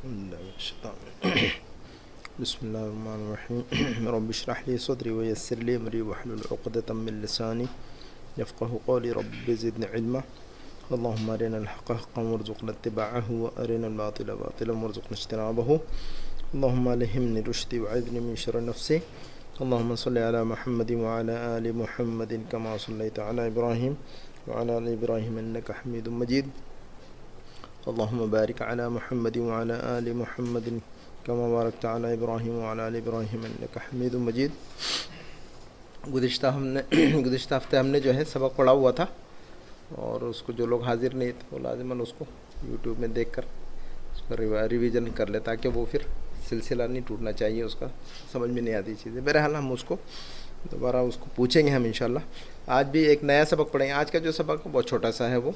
بسم اللہ الرحمن الرحیم رب اشرح لی صدری ویسر لی امری واحلل عقدۃ من لسانی یفقهوا قولی رب زدنی علما اللهم ارنا الحق حقا وارزقنا اتباعه وارنا الباطل باطلا وارزقنا اجتنابه اللهم الهمني رشدي وعذني من شر نفسي اللهم صل على محمد وعلى آل محمد كما صليت على إبراهيم وعلى آل إبراهيم إنك حميد مجيد اللهم بارك على محمد وعلى آل محمد كما باركت على إبراهيم وعلى آل إبراهيم إنك حميد مجيد. گزشتہ ہفتے ہم نے جو ہے سبق پڑھا ہوا تھا اور اس کو جو لوگ حاضر نہیں تھے وہ لازماً اس کو یوٹیوب میں دیکھ کر اس کا ریویژن کر لے تاکہ وہ پھر سلسلہ نہیں ٹوٹنا چاہیے، اس کا سمجھ میں نہیں آتی چیزیں. بہرحال ہم اس کو دوبارہ اس کو پوچھیں گے ہم انشاءاللہ. آج بھی ایک نیا سبق پڑھیں گے. آج کا جو سبق بہت چھوٹا سا ہے، وہ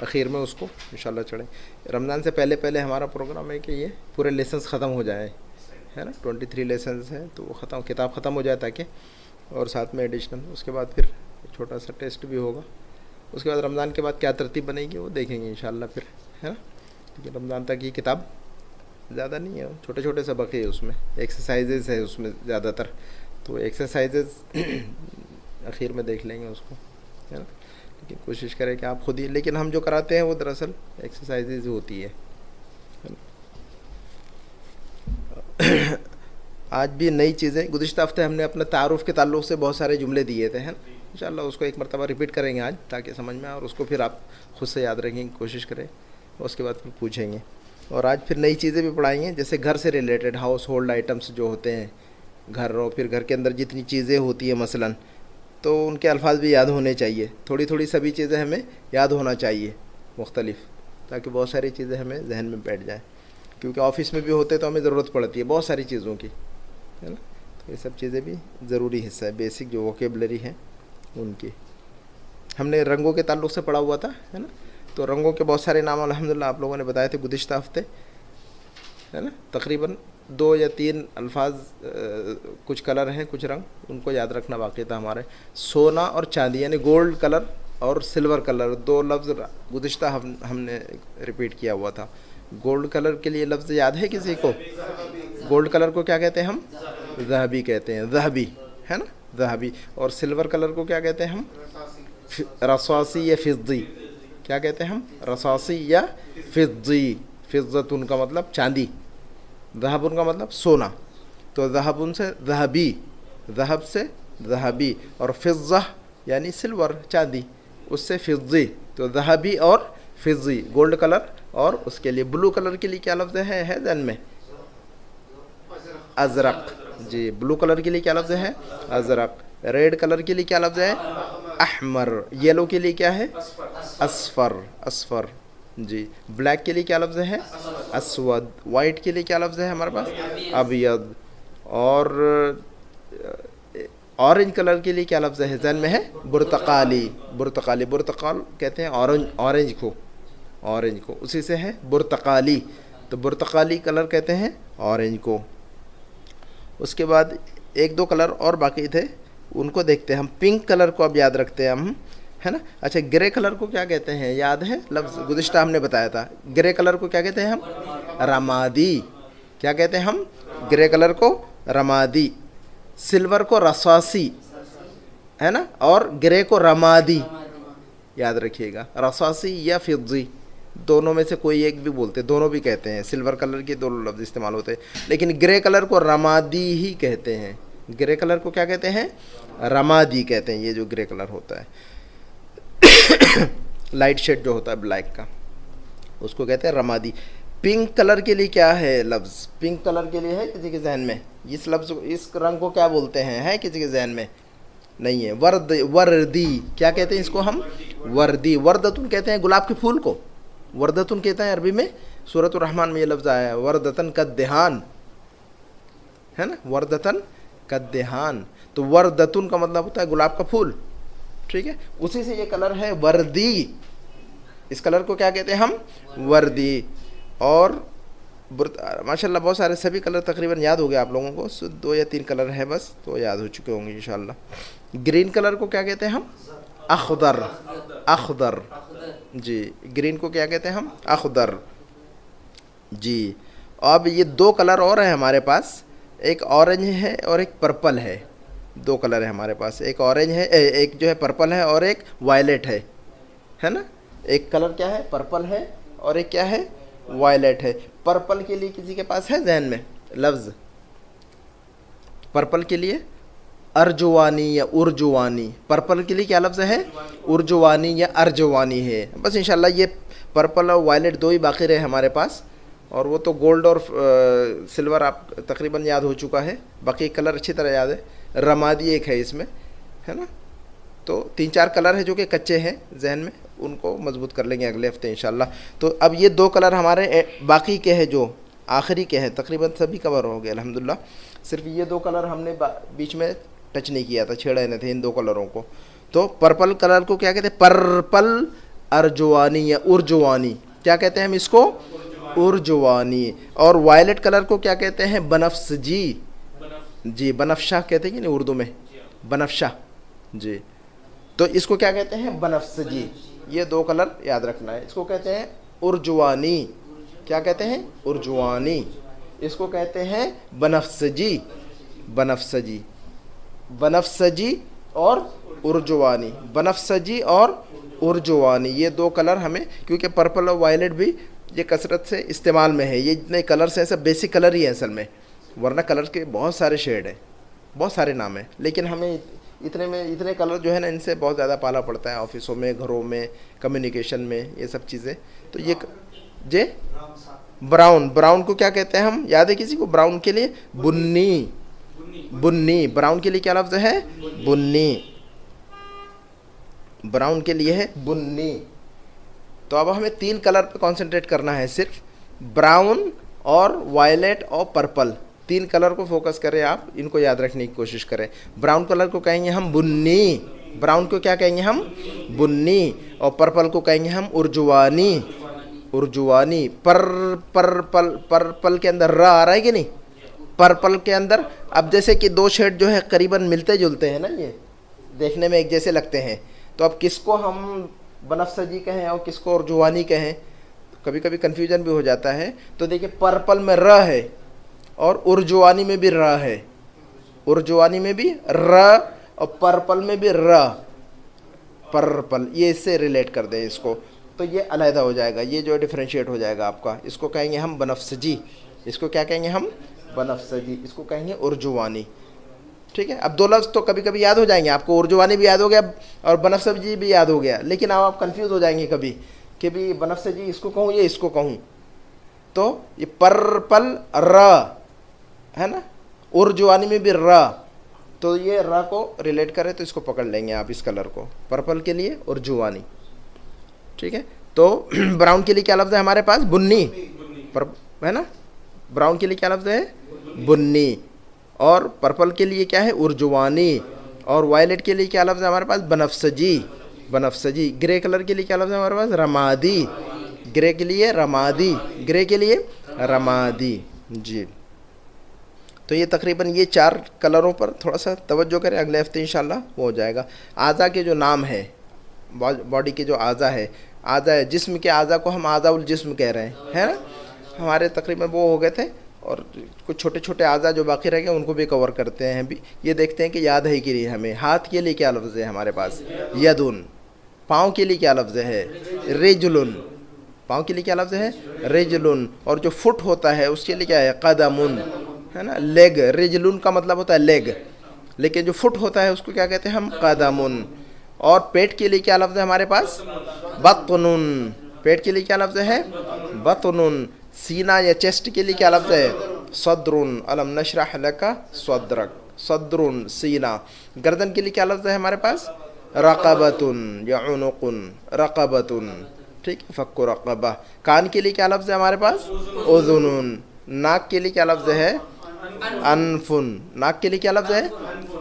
اخیر میں اس کو انشاءاللہ چڑھیں. رمضان سے پہلے ہمارا پروگرام ہے کہ یہ پورے لیسنس ختم ہو جائیں، ہے نا. 23 لیسنس ہیں تو وہ کتاب ختم ہو جائے تاکہ، اور ساتھ میں ایڈیشنل اس کے بعد پھر چھوٹا سا ٹیسٹ بھی ہوگا. اس کے بعد رمضان کے بعد کیا ترتیب بنے گی وہ دیکھیں گے انشاءاللہ پھر، ہے نا. کیونکہ رمضان تک یہ کتاب زیادہ نہیں ہے، چھوٹے چھوٹے سبق ہے، اس میں ایکسرسائزز ہے اس میں زیادہ تر، تو ایکسرسائزز اخیر میں دیکھ لیں گے اس کو، ہے نا. لیکن کوشش کریں کہ آپ خود ہی، لیکن ہم جو کراتے ہیں وہ دراصل ایکسرسائزز ہوتی ہے. آج بھی نئی چیزیں، گزشتہ ہفتے ہم نے اپنے تعارف کے تعلق سے بہت سارے جملے دیے تھے، ہیں نا. انشاءاللہ اس کو ایک مرتبہ ریپیٹ کریں گے آج تاکہ سمجھ میں آئے، اور اس کو پھر آپ خود سے یاد رکھیں گے، کوشش کریں، اور اس کے بعد پھر پوچھیں گے. اور آج پھر نئی چیزیں بھی پڑھائیں گے، جیسے گھر سے ریلیٹڈ ہاؤس ہولڈ آئٹمس جو ہوتے ہیں گھر، اور پھر گھر کے اندر جتنی چیزیں ہوتی ہیں مثلاً، تو ان کے الفاظ بھی یاد ہونے چاہیے. تھوڑی سبھی چیزیں ہمیں یاد ہونا چاہیے مختلف، تاکہ بہت ساری چیزیں ہمیں ذہن میں بیٹھ جائیں. کیونکہ آفس میں بھی ہوتے تو ہمیں ضرورت پڑتی ہے بہت ساری چیزوں کی، ہے نا. تو یہ سب چیزیں بھی ضروری حصہ ہے، بیسک جو ووکیبلری ہیں ان کی. ہم نے رنگوں کے تعلق سے پڑھا ہوا تھا، ہے نا. تو رنگوں کے بہت سارے نام الحمدللہ آپ لوگوں نے بتائے تھے گزشتہ ہفتے، ہے نا. تقریباً 2 یا 3 الفاظ، کچھ کلر ہیں، کچھ رنگ، ان کو یاد رکھنا باقی تھا ہمارے. سونا اور چاندی، یعنی گولڈ کلر اور سلور کلر، 2 لفظ گزشتہ ہم نے ریپیٹ کیا ہوا تھا. گولڈ کلر کے لیے لفظ یاد ہے کسی کو؟ گولڈ کلر کو کیا کہتے ہیں ہم؟ ذہبی کہتے ہیں، ذہبی، ہے نا، ذہبی. اور سلور کلر کو کیا کہتے ہیں ہم؟ رصاصی یا فضی. کیا کہتے ہیں ہم؟ رصاصی یا فضی. فضتن کا مطلب چاندی، ذہبن کا مطلب سونا. تو ذہبن سے ذہبی، ذہب سے ذہبی، اور فضہ یعنی سلور چاندی، اس سے فضی. تو ذہبی اور فضی گولڈ کلر. اور اس کے لیے بلو کلر کے لیے کیا لفظ ہے ذہن میں؟ ازرق. جی، بلو کلر کے لیے کیا لفظ ہے؟ ازرق. ریڈ کلر کے لیے کیا لفظ ہے؟ احمر. یلو کے لیے کیا ہے؟ اصفر. اصفر. جی. بلیک کے لیے کیا لفظ ہے؟ اسود. وائٹ کے لیے کیا لفظ ہے ہمارے پاس؟ ابیض. اور اورنج کلر کے لیے کیا لفظ ہے ذہن میں ہے؟ برتقالی. برتقالی، برتقال کہتے ہیں اورنج کو، اورنج کو اسی سے ہے برتقالی. تو برتقالی کلر کہتے ہیں اورنج کو. اس کے بعد 1-2 کلر اور باقی تھے، ان کو دیکھتے ہیں ہم. پنک کلر کو اب یاد رکھتے ہیں ہم، ہے نا. اچھا، گرے کلر کو کیا کہتے ہیں یاد ہے؟ لفظ گزشتہ ہم نے بتایا تھا. گرے کلر کو کیا کہتے ہیں ہم؟ رمادی. کیا کہتے ہیں ہم؟ گرے کلر کو رمادی. سلور کو رصاصی، ہے نا. اور گرے کو رمادی یاد رکھیے گا. رصاصی یا فضی دونوں میں سے کوئی ایک بھی بولتے، دونوں بھی کہتے ہیں. سلور کلر کے دونوں لفظ استعمال ہوتے ہیں، لیکن گرے کلر کو رمادی ہی کہتے ہیں. گرے کلر کو کیا کہتے ہیں؟ رمادی کہتے ہیں. یہ جو گرے کلر ہوتا ہے لائٹ شیڈ جو ہوتا ہے بلیک کا، اس کو کہتے ہیں رمادی. پنک کلر کے لیے کیا ہے لفظ؟ پنک کلر کے لیے ہے کسی کے ذہن میں؟ اس لفظ، اس رنگ کو کیا بولتے ہیں؟ ہے کسی کے ذہن میں؟ نہیں ہے. وردی. کیا کہتے ہیں اس کو ہم؟ وردی. وردتن کہتے ہیں گلاب کے پھول کو، وردتن کہتے ہیں عربی میں. سورۃ الرحمن میں یہ لفظ آیا ہے، وردتن کالدہان، ہے نا. وردتن کالدہان. تو وردتن کا مطلب ہوتا ہے گلاب کا پھول، ٹھیک ہے. اسی سے یہ کلر ہے وردی. اس کلر کو کیا کہتے ہیں ہم؟ وردی. اور ماشاء اللہ بہت سارے، سبھی کلر تقریباً یاد ہو گئے آپ لوگوں کو. 2 یا 3 کلر ہے بس، تو یاد ہو چکے ہوں گے انشاءاللہ. گرین کلر کو کیا کہتے ہیں ہم؟ اخضر. اخضر. جی. گرین کو کیا کہتے ہیں ہم؟ اخضر. جی. اب یہ دو کلر اور ہیں ہمارے پاس، ایک اورنج ہے اور ایک پرپل ہے. دو کلر ہے ہمارے پاس، ایک اورنج ہے، ایک جو ہے پرپل ہے اور ایک وائلٹ ہے نا. ایک کلر کیا ہے؟ پرپل ہے، اور ایک کیا ہے؟ وائلٹ ہے. پرپل کے لیے کسی کے پاس ہے ذہن میں لفظ؟ پرپل کے لیے ارجوانی یا ارجوانی. پرپل کے لیے کیا لفظ ہے؟ ارجوانی یا ارجوانی ہے. بس انشاءاللہ یہ پرپل اور وائلٹ دو ہی باقی رہے ہمارے پاس، اور وہ تو گولڈ اور سلور آپ تقریباً یاد ہو چکا ہے، باقی کلر اچھی طرح یاد ہے. رمادی ایک ہے اس میں، ہے نا. تو 3-4 کلر ہے جو کہ کچے ہیں ذہن میں، ان کو مضبوط کر لیں گے اگلے ہفتے انشاءاللہ. تو اب یہ دو کلر ہمارے باقی کے ہیں، جو آخری کے ہیں، تقریباً سبھی کور ہو گئے الحمدللہ. صرف یہ دو کلر ہم نے بیچ میں ٹچ نہیں کیا تھا، چھیڑے نہیں تھے ان دو کلروں کو. تو پرپل کلر کو کیا کہتے ہیں؟ پرپل ارجوانی یا ارجوانی. کیا کہتے ہیں ہم اس کو؟ ارجوانی. اور وائلٹ کلر کو کیا کہتے ہیں؟ بنفسجی. جی بنفشہ کہتے ہیں کہ نہیں اردو میں؟ بنفشہ. جی تو اس کو کیا کہتے ہیں؟ بنفسجی. یہ دو کلر یاد رکھنا ہے. اس کو کہتے ہیں ارجوانی. کیا کہتے ہیں؟ ارجوانی. اس کو کہتے ہیں بنفسجی. بنفسجی، بنفسجی اور ارجوانی. بنفسجی اور ارجوانی، یہ دو کلر ہمیں، کیونکہ پرپل اور وائلٹ بھی یہ کثرت سے استعمال میں ہے. یہ جتنے کلرز ہیں سب بیسک کلر ہی ہیں اصل میں، ورنہ کلر کے بہت سارے شیڈ ہیں، بہت سارے نام ہیں. لیکن ہمیں اتنے کلر جو ہے نا، ان سے بہت زیادہ پالا پڑتا ہے آفسوں میں، گھروں میں، کمیونیکیشن میں، یہ سب چیزیں. تو یہ جی براؤن. براؤن کو کیا کہتے ہیں ہم؟ یاد ہے کسی کو براؤن کے لیے؟ بنی. بنی. براؤن کے لیے کیا لفظ ہے؟ بنی. براؤن کے لیے ہے بنی. تو اب ہمیں 3 کلر پہ کنسنٹریٹ کرنا ہے، صرف براؤن اور وائلٹ اور پرپل. 3 کلر کو فوکس کریں آپ، ان کو یاد رکھنے کی کوشش کریں. براؤن کلر کو کہیں گے ہم بنی. براؤن کو کیا کہیں گے ہم؟ بنی. اور پرپل کو کہیں گے ہم ارجوانی. ارجوانی. پرپل کے اندر ر آ رہا ہے کہ نہیں؟ پرپل کے اندر اب جیسے کہ دو شیڈ جو ہے قریباً ملتے جلتے ہیں نا، یہ دیکھنے میں ایک جیسے لگتے ہیں. تو اب کس کو ہم بنفسجی کہیں اور کس کو ارجوانی کہیں؟ کبھی کبھی کنفیوژن بھی ہو جاتا ہے. تو دیکھیں پرپل میں ر ہے اور ارجوانی میں بھی ر ہے. ارجوانی میں بھی ر اور پرپل میں بھی ر. پرپل، یہ اس سے ریلیٹ کر دیں اس کو، تو یہ علیحدہ ہو جائے گا، یہ جو ڈیفرینشیٹ ہو جائے گا آپ کا. اس کو کہیں گے ہم بنفسجی. اس کو کیا کہیں گے ہم؟ بنفسجی. اس کو کہیں گے ارجوانی. ٹھیک ہے. اب دو لفظ تو کبھی کبھی یاد ہو جائیں گے آپ کو، ارجوانی بھی یاد ہو گیا اور بنفسجی بھی یاد ہو گیا. لیکن اب آپ کنفیوز ہو جائیں گے کبھی کہ بھی بنفسجی اس کو کہوں یا اس کو کہوں. تو یہ پرپل ر ہے نا، ارجوانی میں بھی ر. تو یہ ر کو ریلیٹ کرے تو اس کو پکڑ لیں گے آپ، اس کلر کو. پرپل کے لیے ارجوانی. ٹھیک ہے. تو براؤن کے لیے کیا لفظ ہے ہمارے پاس؟ بنی ہے نا. براؤن کے لیے کیا لفظ ہے؟ بنی. اور پرپل کے لیے کیا ہے؟ ارجوانی. اور وائلٹ کے لیے کیا لفظ ہے ہمارے پاس؟ بنفسجی. بنفسجی. گرے کلر کے لیے کیا لفظ ہے ہمارے پاس؟ رمادی. گرے کے لیے رمادی. گرے کے لیے رمادی. جی تو یہ تقریباً یہ 4 کلروں پر تھوڑا سا توجہ کریں، اگلے ہفتے انشاءاللہ وہ ہو جائے گا. اعضاء کے جو نام ہے، باڈی کے جو اعضاء ہے، اعضاء جسم کے اعضاء کو ہم اعضاء الجسم کہہ رہے ہیں، ہے نا. ہمارے تقریباً وہ ہو گئے تھے، اور کچھ چھوٹے چھوٹے اعضاء جو باقی رہ گئے ان کو بھی کور کرتے ہیں. بھی یہ دیکھتے ہیں کہ یاد ہے کہ نہیں ہمیں. ہاتھ کے لیے کیا لفظ ہے ہمارے پاس؟ یدن. پاؤں کے لیے کیا لفظ ہے؟ رجلن. پاؤں کے لیے کیا لفظ ہے؟ رجلن. اور جو فٹ ہوتا ہے اس کے لیے کیا ہے؟ قدمن، ہے نا. لیگ. رجلن کا مطلب ہوتا ہے لیگ، لیکن جو فٹ ہوتا ہے اس کو کیا کہتے ہیں ہم؟ قدمن. اور پیٹ کے لیے کیا لفظ ہے ہمارے پاس؟ بطنن. پیٹ کے لیے کیا لفظ ہے؟ بطنن. سینہ یا چیسٹ کے لیے کیا لفظ ہے؟ صدرن. الم نشرح لک صدرک. صدرن سینہ. گردن کے لیے کیا لفظ ہے ہمارے پاس؟ رقبتن یا عنقن. رقبتن. ٹھیک ہے. فک رقبہ. کان کے لیے کیا لفظ ہے ہمارے پاس؟ اذنن. ناک کے لیے کیا لفظ ہے؟ انفن. ناک کے لیے کیا لفظ ہے؟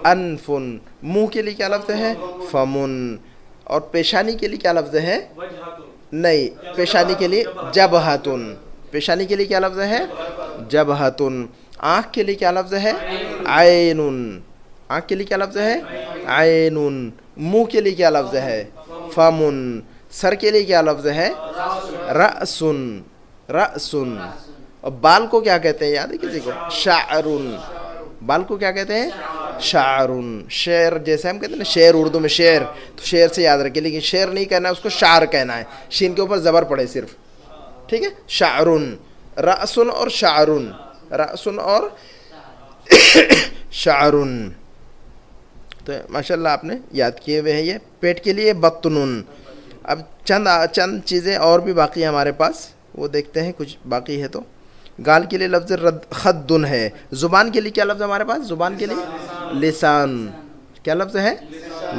انفن. منہ کے لیے کیا لفظ ہے؟ فمن. اور پیشانی کے لیے کیا لفظ ہے؟ نہیں، پیشانی کے لیے جبہتن. پیشانی کے لیے کیا لفظ ہے؟ جبہتن. آنکھ کے لیے کیا لفظ ہے؟ عینن. آنکھ کے لیے کیا لفظ ہے؟ عینن. منہ کے لیے کیا لفظ ہے؟ فمن. سر کے لیے کیا لفظ ہے؟ رأسن. رأسن. اور بال کو کیا کہتے ہیں یاد ہے کسی کو؟ شعرن. بال کو کیا کہتے ہیں؟ شعرن. شعر جیسے ہم کہتے ہیں نا شعر اردو میں شعر، تو شعر سے یاد رکھیے، لیکن شعر نہیں کہنا ہے، اس کو شعر کہنا ہے، شین کے اوپر زبر پڑے صرف. ٹھیک ہے؟ شعرن. رأسن اور شعرن. رأسن اور شعرن. تو ماشاءاللہ آپ نے یاد کیے ہوئے ہیں یہ. پیٹ کے لیے بطنن. اب چند چیزیں اور بھی باقی ہیں ہمارے پاس، وہ دیکھتے ہیں کچھ باقی ہے تو. گال کے لیے لفظ خدن ہے. زبان کے لیے کیا لفظ ہے ہمارے پاس؟ زبان کے لیے لسان. کیا لفظ ہے؟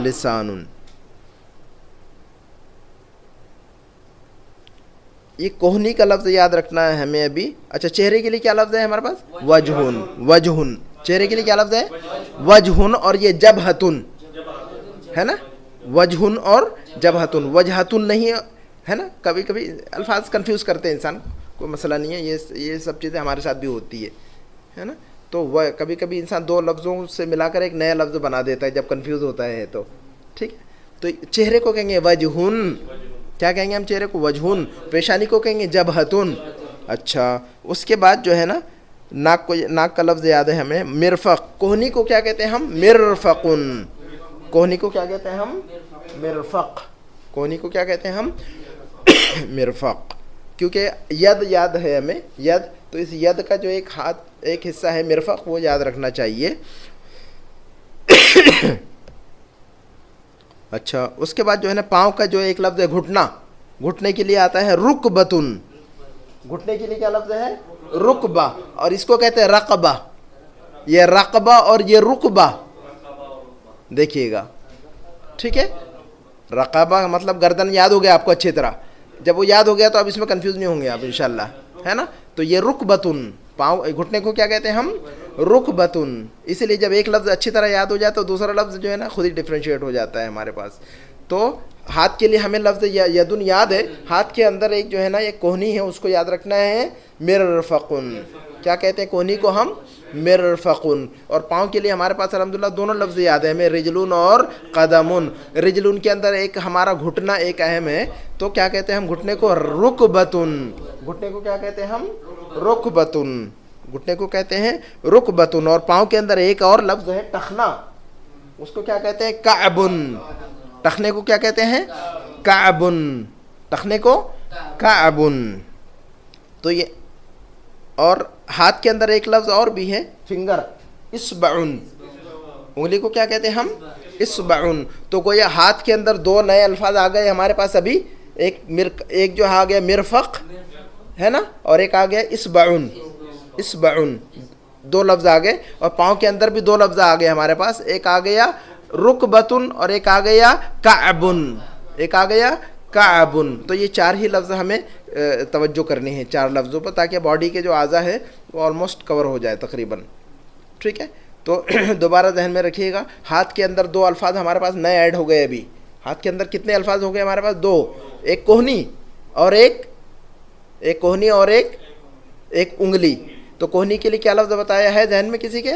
لسان. یہ کوہنی کا لفظ یاد رکھنا ہے ہمیں ابھی. اچھا چہرے کے لیے کیا لفظ ہے ہمارے پاس؟ وجہن. وجہن. چہرے کے لیے کیا لفظ ہے؟ وجہن. اور یہ جبہتن ہے نا، وجہن اور جبہتن. وجہتن نہیں ہے نا، کبھی کبھی الفاظ کنفیوز کرتے ہیں انسان کو، کوئی مسئلہ نہیں ہے، یہ سب چیزیں ہمارے ساتھ بھی ہوتی ہے نا. تو وہ کبھی کبھی انسان دو لفظوں سے ملا کر ایک نیا لفظ بنا دیتا ہے جب کنفیوز ہوتا ہے تو. ٹھیک ہے، تو چہرے کو کہیں گے وجہن. کیا کہیں گے ہم چہرے کو؟ وجہن. پیشانی کو کہیں گے جبہتن. اچھا اس کے بعد جو ہے نا ناک کا لفظ یاد ہے ہمیں مرفق. کوہنی کو کیا کہتے ہیں ہم؟ مرفقن. کوہنی کو کیا کہتے ہیں ہم؟ مرفق. کوہنی کو کیا کہتے ہیں ہم؟ مرفق. کیونکہ ید یاد ہے ہمیں، ید، تو اس ید کا جو ایک ہاتھ ایک حصہ ہے مرفق، وہ یاد رکھنا چاہیے. اچھا اس کے بعد جو ہے نا پاؤں کا جو ایک لفظ ہے گھٹنا. گھٹنے کے لیے آتا ہے رکبتن. گھٹنے کے لیے کیا لفظ ہے؟ رکبہ. اور اس کو کہتے ہیں رقبہ. یہ رقبہ اور یہ رکبہ دیکھیے گا. ٹھیک ہے، رقبہ کا مطلب گردن یاد ہو گیا آپ کو اچھی طرح. جب وہ یاد ہو گیا تو اب اس میں کنفیوز نہیں ہوں گے آپ انشاءاللہ، ہے نا. تو یہ رکبتن. پاؤں گھٹنے کو کیا کہتے ہیں ہم؟ رکبتن. اسی لیے جب ایک لفظ اچھی طرح یاد ہو جائے تو دوسرا لفظ جو ہے نا خود ہی ڈفرینشیٹ ہو جاتا ہے ہمارے پاس. تو ہاتھ کے لیے ہمیں لفظ یدن یاد ہے. ہاتھ کے اندر ایک جو ہے نا ایک کوہنی ہے، اس کو یاد رکھنا ہے مرفقن. کیا کہتے ہیں کوہنی کو ہم؟ مرفقن. اور پاؤں کے لیے ہمارے پاس الحمدللہ دونوں لفظ یاد ہے ہمیں، رجلن اور قدمن. رجلن کے اندر ایک ہمارا گھٹنا ایک اہم ہے، تو کیا کہتے ہیں ہم گھٹنے کو؟ رکبتن. گھٹنے کو کیا کہتے ہیں ہم؟ رکبتن. گھٹنے کو کہتے ہیں رکبتن. اور پاؤں کے اندر ایک اور لفظ ہے ٹخنا، اس کو کیا کہتے ہیں؟ کعبن. ٹخنے کو کیا کہتے ہیں؟ کعبن. ٹخنے کو کعبن. تو یہ، اور ہاتھ کے اندر ایک لفظ اور بھی ہے فنگر، اصبعن. انگلی کو کیا کہتے ہیں ہم؟ اصبعن. تو گویا ہاتھ کے اندر دو نئے الفاظ آ گئے ہمارے پاس ابھی. ایک جو آ گیا مرفق ہے نا، اور ایک آ گیا اصبعن. اصبعن دو لفظ آ گئے. اور پاؤں کے اندر بھی دو لفظ آ گئے ہمارے پاس، ایک آ گیا رکبتن اور ایک آ گیا کعبن. ایک آ گیا کعبن. تو یہ چار ہی لفظ ہمیں توجہ کرنی ہے، چار لفظوں پر، تاکہ باڈی کے جو اعضاء ہے وہ آلموسٹ کور ہو جائے تقریباً. ٹھیک ہے، تو دوبارہ ذہن میں رکھیے گا. ہاتھ کے اندر دو الفاظ ہمارے پاس نئے ایڈ ہو گئے ابھی. ہاتھ کے اندر کتنے الفاظ ہو گئے ہمارے پاس؟ دو. ایک کوہنی اور ایک کوہنی اور ایک انگلی. تو کوہنی کے لیے کیا لفظ بتایا ہے ذہن میں کسی کے؟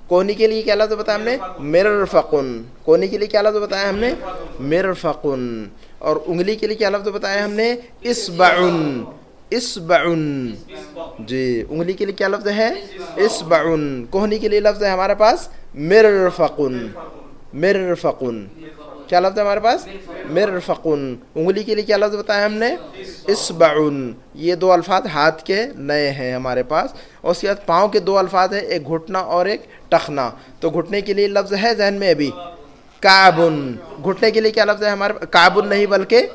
کوہنی کے لیے کیا لفظ بتایا ہم نے؟ مرفقن. کوہنی کے لیے کیا لفظ بتایا ہم نے؟ مرفقن. اور انگلی کے لیے کیا لفظ بتایا ہم نے؟ اصبعن. اصبعن. جی انگلی کے لیے کیا لفظ ہے؟ اصبعن. کوہنی کے لیے لفظ ہے ہمارے پاس مرفقن. مرفقن. کیا لفظ ہے ہمارے پاس؟ مرفقن. انگلی کے لیے کیا لفظ بتایا ہم نے؟ اصبعن. یہ دو الفاظ ہاتھ کے نئے ہیں ہمارے پاس. اور اس کے بعد پاؤں کے دو الفاظ ہیں، ایک گھٹنا اور ایک ٹخنا. تو گھٹنے کے لیے لفظ ہے ذہن میں ابھی کعبن. گھٹنے کے لیے کیا لفظ ہے ہمارے پاس؟ کعبن نہیں بلکہ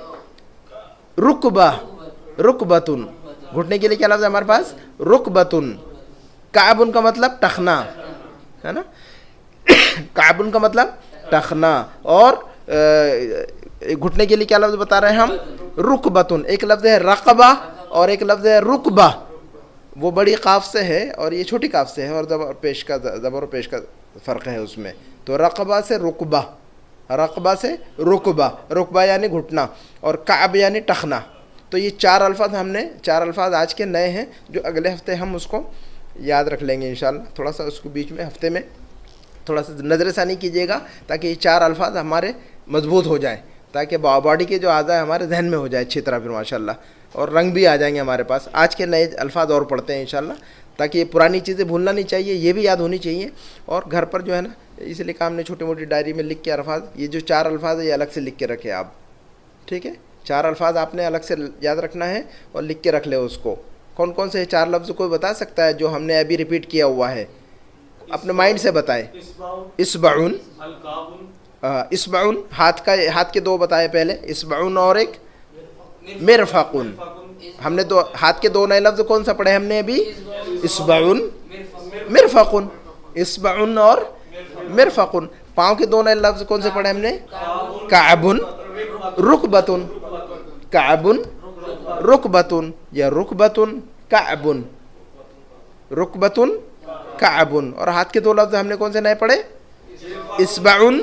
رکبہ. رکبتن. گھٹنے کے لیے کیا لفظ ہے ہمارے پاس؟ رکبتن. کعبن کا مطلب ٹخنا ہے نا. کعبن کا مطلب ٹخنا. اور گھٹنے کے لیے کیا لفظ بتا رہے ہیں ہم؟ رکبتن. ایک لفظ ہے رقبہ اور ایک لفظ ہے رکبہ. وہ بڑی قاف سے ہے اور یہ چھوٹی قاف سے ہے، اور زبر و پیش کا فرق ہے اس میں. تو رقبہ سے رکبہ، رقبہ سے رکبہ. رکبہ یعنی گھٹنا، اور کعب یعنی ٹخنا. تو یہ چار الفاظ آج کے نئے ہیں، جو اگلے ہفتے ہم اس کو یاد رکھ لیں گے انشاءاللہ. تھوڑا سا اس کو بیچ میں ہفتے میں تھوڑا سا نظر ثانی کیجیے گا، تاکہ یہ چار الفاظ ہمارے مضبوط ہو جائیں، تاکہ باڈی کے جو اعضاء ہمارے ذہن میں ہو جائے اچھی طرح پھر ماشاءاللہ. اور رنگ بھی آ جائیں گے ہمارے پاس. آج کے نئے الفاظ اور پڑھتے ہیں انشاءاللہ, تاکہ یہ پرانی چیزیں بھولنا نہیں چاہیے, یہ بھی یاد ہونی چاہیے. اور گھر پر جو ہے نا, اس لیے کام نے چھوٹی موٹی ڈائری میں لکھ کے الفاظ, یہ جو 4 الفاظ ہے یہ الگ سے لکھ کے رکھے آپ, ٹھیک ہے. 4 الفاظ آپ نے الگ سے یاد رکھنا ہے اور لکھ کے رکھ لے اس کو. کون کون سے 4 لفظ کوئی بتا سکتا ہے جو ہم نے ابھی ریپیٹ کیا ہوا ہے؟ اپنے مائنڈ سے بتائے. اسبعن, اسبعن, ہاتھ کے 2 بتائے پہلے, اسبعن اور ایک مرفقن. ہم نے ہاتھ کے 2 نئے لفظ کون سا پڑھے ہم نے ابھی؟ اسبعن, مرفقن. اسبعن اور مرفقن. پاؤں کے 2 نئے لفظ کون سے پڑھے ہم نے؟ کعبن, رکبتن. کعبن, رکبتن, یا رکبتن کعبن, رکبتن کعبن. اور ہاتھ کے 2 لفظ ہم نے کون سے نئے پڑھے؟ اسبعن,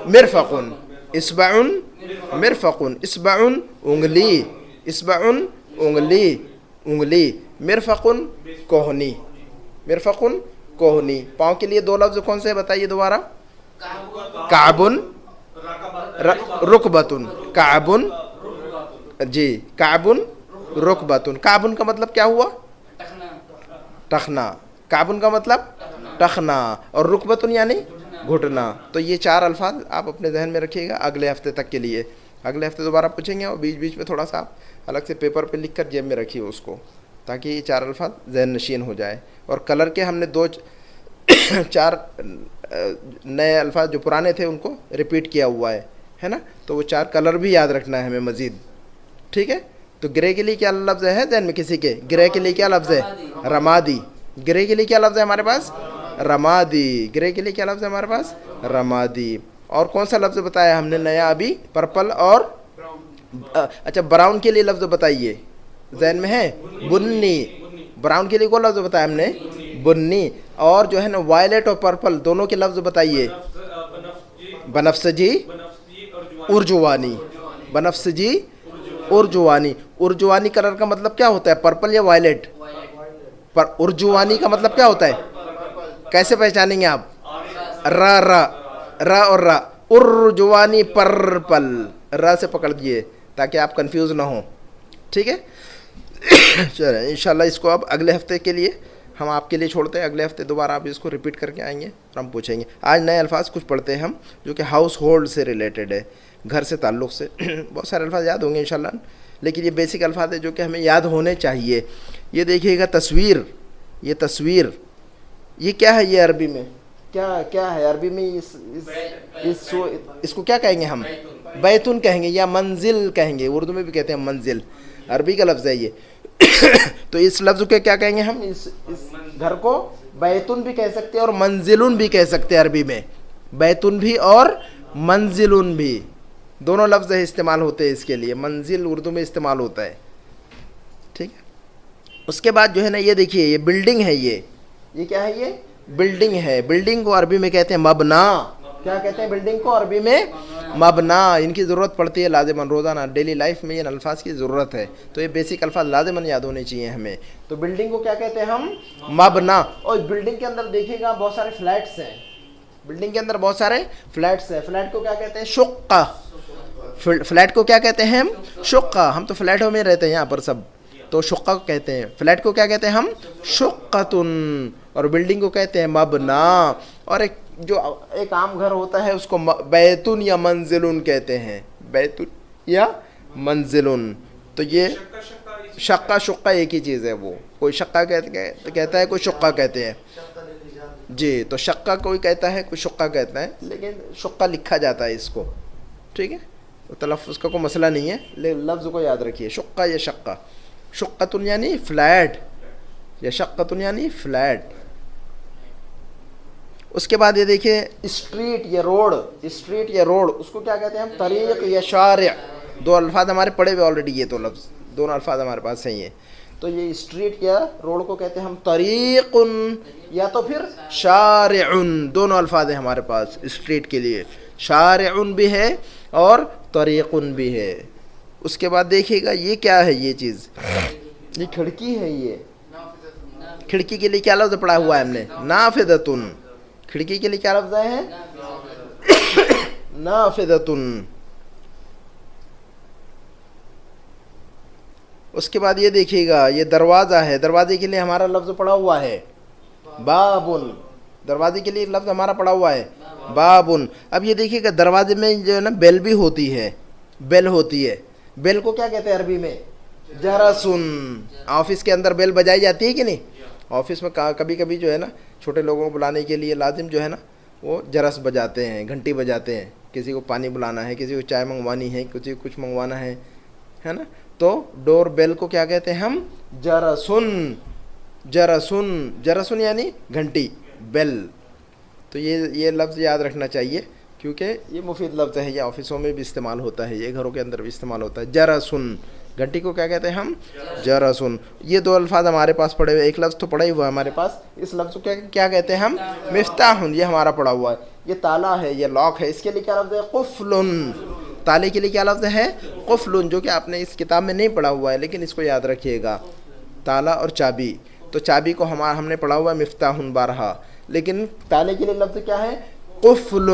مرفقن. اسبعن, مرفقن. اسبعن انگلی, اسبعن انگلی, انگلی. مرفقن کوہنی, مرفقن کوہنی. پاؤں کے لیے 2 لفظ کون سے بتائیے دوبارہ؟ کعبن, رکبتن. کعبن, جی, کعبن, رکبتن. کعبن کا مطلب کیا ہوا؟ ٹخنا. کعبن کا مطلب ٹخنا, اور رکبتن یعنی گھٹنا. تو یہ 4 الفاظ آپ اپنے ذہن میں رکھیے گا اگلے ہفتے تک کے لیے. اگلے ہفتے دوبارہ پوچھیں گے, اور بیچ بیچ میں تھوڑا سا آپ الگ سے پیپر پہ لکھ کر جیب میں رکھیے اس کو, تاکہ یہ 4 الفاظ ذہن نشین ہو جائے. اور کلر کے ہم نے 4 نئے الفاظ جو پرانے تھے ان کو ریپیٹ کیا ہوا ہے نا, تو وہ 4 کلر بھی یاد رکھنا ہے ہمیں مزید, ٹھیک ہے. تو گرے کے لیے کیا لفظ ہے ذہن میں کسی کے؟ گرے کے لیے کیا لفظ ہے؟ رمادی. گرے کے لیے کیا لفظ ہے ہمارے پاس؟ رمادی. گرے کے لیے کیا لفظ ہے ہمارے پاس؟ رمادی. اور کون سا لفظ بتایا ہم نے نیا ابھی؟ پرپل اور اچھا, براؤن کے لیے لفظ بتائیے, ذہن میں ہے؟ بنی. براؤن کے لیے کون لفظ بتایا ہم نے؟ بنی. اور جو ہے نا وائلٹ اور پرپل دونوں کے لفظ بتائیے. بنفسجی, ارجوانی. بنفسجی, ارجوانی. ارجوانی کلر کا مطلب کیا ہوتا ہے؟ پرپل یا وائلٹ؟ پر ارجوانی کا مطلب کیا ہوتا ہے؟ کیسے پہچانیں گے آپ؟ را, را, را اور را. ارجوانی پرپل, را سے پکڑ دیے تاکہ آپ کنفیوز نہ ہوں, ٹھیک ہے. چلیں انشاءاللہ اس کو اب اگلے ہفتے کے لیے ہم آپ کے لیے چھوڑتے ہیں. اگلے ہفتے دوبارہ آپ اس کو ریپیٹ کر کے آئیں گے اور ہم پوچھیں گے. آج نئے الفاظ کچھ پڑھتے ہیں ہم جو کہ ہاؤس ہولڈ سے ریلیٹڈ ہے, گھر سے تعلق سے. بہت سارے الفاظ یاد ہوں گے انشاءاللہ, لیکن یہ بیسک الفاظ ہے جو کہ ہمیں یاد ہونے چاہیے. یہ دیکھیے گا تصویر, یہ تصویر, یہ کیا ہے؟ یہ عربی میں کیا ہے؟ عربی میں اس کو کیا کہیں گے ہم؟ بیتن کہیں گے یا منزل کہیں گے. اردو میں بھی کہتے ہیں منزل, عربی کا لفظ ہے یہ. تو اس لفظ کو کیا کہیں گے ہم؟ اس گھر کو بیتن بھی کہہ سکتے ہیں اور منزلن بھی کہہ سکتے ہیں. عربی میں بیتن بھی اور منزلن بھی دونوں لفظ استعمال ہوتے ہیں اس کے لیے. منزل اردو میں استعمال ہوتا ہے, ٹھیک ہے. اس کے بعد جو ہے نا یہ دیکھیے, یہ بلڈنگ ہے. یہ کیا ہے؟ یہ بلڈنگ ہے. بلڈنگ کو عربی میں کہتے ہیں مبنا. کیا کہتے ہیں بلڈنگ کو عربی میں؟ مبنا. ان کی ضرورت پڑتی ہے لازماً, روزانہ ڈیلی لائف میں ان الفاظ کی ضرورت ہے. تو یہ بیسک الفاظ لازماً یاد ہونے چاہیے ہمیں. تو بلڈنگ کو کیا کہتے ہیں ہم؟ مبنا. اور بلڈنگ کے اندر دیکھیے گا بہت سارے فلیٹس ہیں. بلڈنگ کے اندر بہت سارے فلیٹس ہیں. فلیٹ کو کیا کہتے ہیں؟ شقہ. فلیٹ کو کیا کہتے ہیں ہم؟ شقہ. ہم تو فلیٹوں میں رہتے ہیں یہاں پر سب, تو شقہ کو کہتے ہیں. فلیٹ کو کیا کہتے ہیں ہم؟ شقتن. اور بلڈنگ کو کہتے ہیں مبنا. اور ایک عام گھر ہوتا ہے اس کو بیتن یا منزلن کہتے ہیں. بیتن یا منزلن. تو یہ شقہ ایک ہی چیز ہے. وہ کوئی شقہ کہتا ہے, کوئی شقہ کہتے ہیں. جی, تو شقہ کوئی کہتا ہے, کوئی شقہ کہتا ہے, لیکن شقہ لکھا جاتا ہے اس کو, ٹھیک ہے. تلفظ کا کوئی مسئلہ نہیں ہے, لیکن لفظ کو یاد رکھیے, شقہ یا شقہ. شقتن یعنی فلیٹ یا شقتن یعنی فلیٹ. اس کے بعد یہ دیکھیں اسٹریٹ یا روڈ. اسٹریٹ یا روڈ اس کو کیا کہتے ہیں ہم؟ طریق یا شارع. 2 الفاظ ہمارے پڑھے ہوئے آلریڈی, یہ 2 لفظ, دونوں الفاظ ہمارے پاس صحیح ہیں. تو یہ اسٹریٹ یا روڈ کو کہتے ہیں ہم طریق یا تو پھر شارع. دونوں الفاظ ہیں ہمارے پاس اسٹریٹ کے لیے, شارع بھی ہے اور طریق بھی ہے. اس کے بعد دیکھیے گا یہ کیا ہے؟ یہ چیز, یہ کھڑکی ہے. یہ کھڑکی کے لیے کیا لفظ پڑھا ہوا ہے ہم نے؟ نافذتن. کھڑکی کے لیے کیا لفظ ہے؟ نافذتن. اس کے بعد یہ دیکھیے گا یہ دروازہ ہے, دروازے کے لیے ہمارا لفظ پڑا ہوا ہے بابن, دروازے کے لیے لفظ ہمارا پڑا ہوا ہے بابن. اب یہ دیکھیے گا دروازے میں جو ہے نا بیل بھی ہوتی ہے, بیل ہوتی ہے. بیل کو کیا کہتے ہیں عربی میں؟ جرسن. آفس کے اندر بیل بجائی جاتی ہے کہ نہیں؟ آفس میں کبھی کبھی جو ہے نا چھوٹے لوگوں کو بلانے کے لیے لازم جو ہے نا وہ جرس بجاتے ہیں, گھنٹی بجاتے ہیں. کسی کو پانی بلانا ہے, کسی کو چائے منگوانی ہے, کسی کو کچھ منگوانا ہے نا, تو ڈور بیل کو کیا کہتے ہیں ہم؟ جرسن. جرسن, جرسن یعنی گھنٹی, بیل. تو یہ لفظ یاد رکھنا چاہیے کیونکہ یہ مفید لفظ ہے, یہ آفسوں میں بھی استعمال ہوتا ہے, یہ گھروں کے اندر بھی استعمال ہوتا ہے. جرسن, گھنٹی کو کیا کہتے ہیں ہم؟ جرسن. یہ دو الفاظ ہمارے پاس پڑے ہوئے, ایک لفظ تو پڑا ہی ہوا ہے ہمارے پاس, اس لفظ کو کیا کہتے ہیں ہم؟ مفتاح. یہ ہمارا پڑا ہوا ہے, یہ تالا ہے, یہ لاک ہے. اس کے لیے کیا لفظ ہے؟ قفل. تالے کے لیے کیا لفظ ہے؟ قفل, جو کہ آپ نے اس کتاب میں نہیں پڑھا ہوا ہے لیکن اس کو یاد رکھیے گا. تالا اور چابی, تو چابی کو ہم نے پڑھا ہوا ہے مفتاح بارہا, لیکن تالے کے لیے لفظ کیا ہے؟ قفل.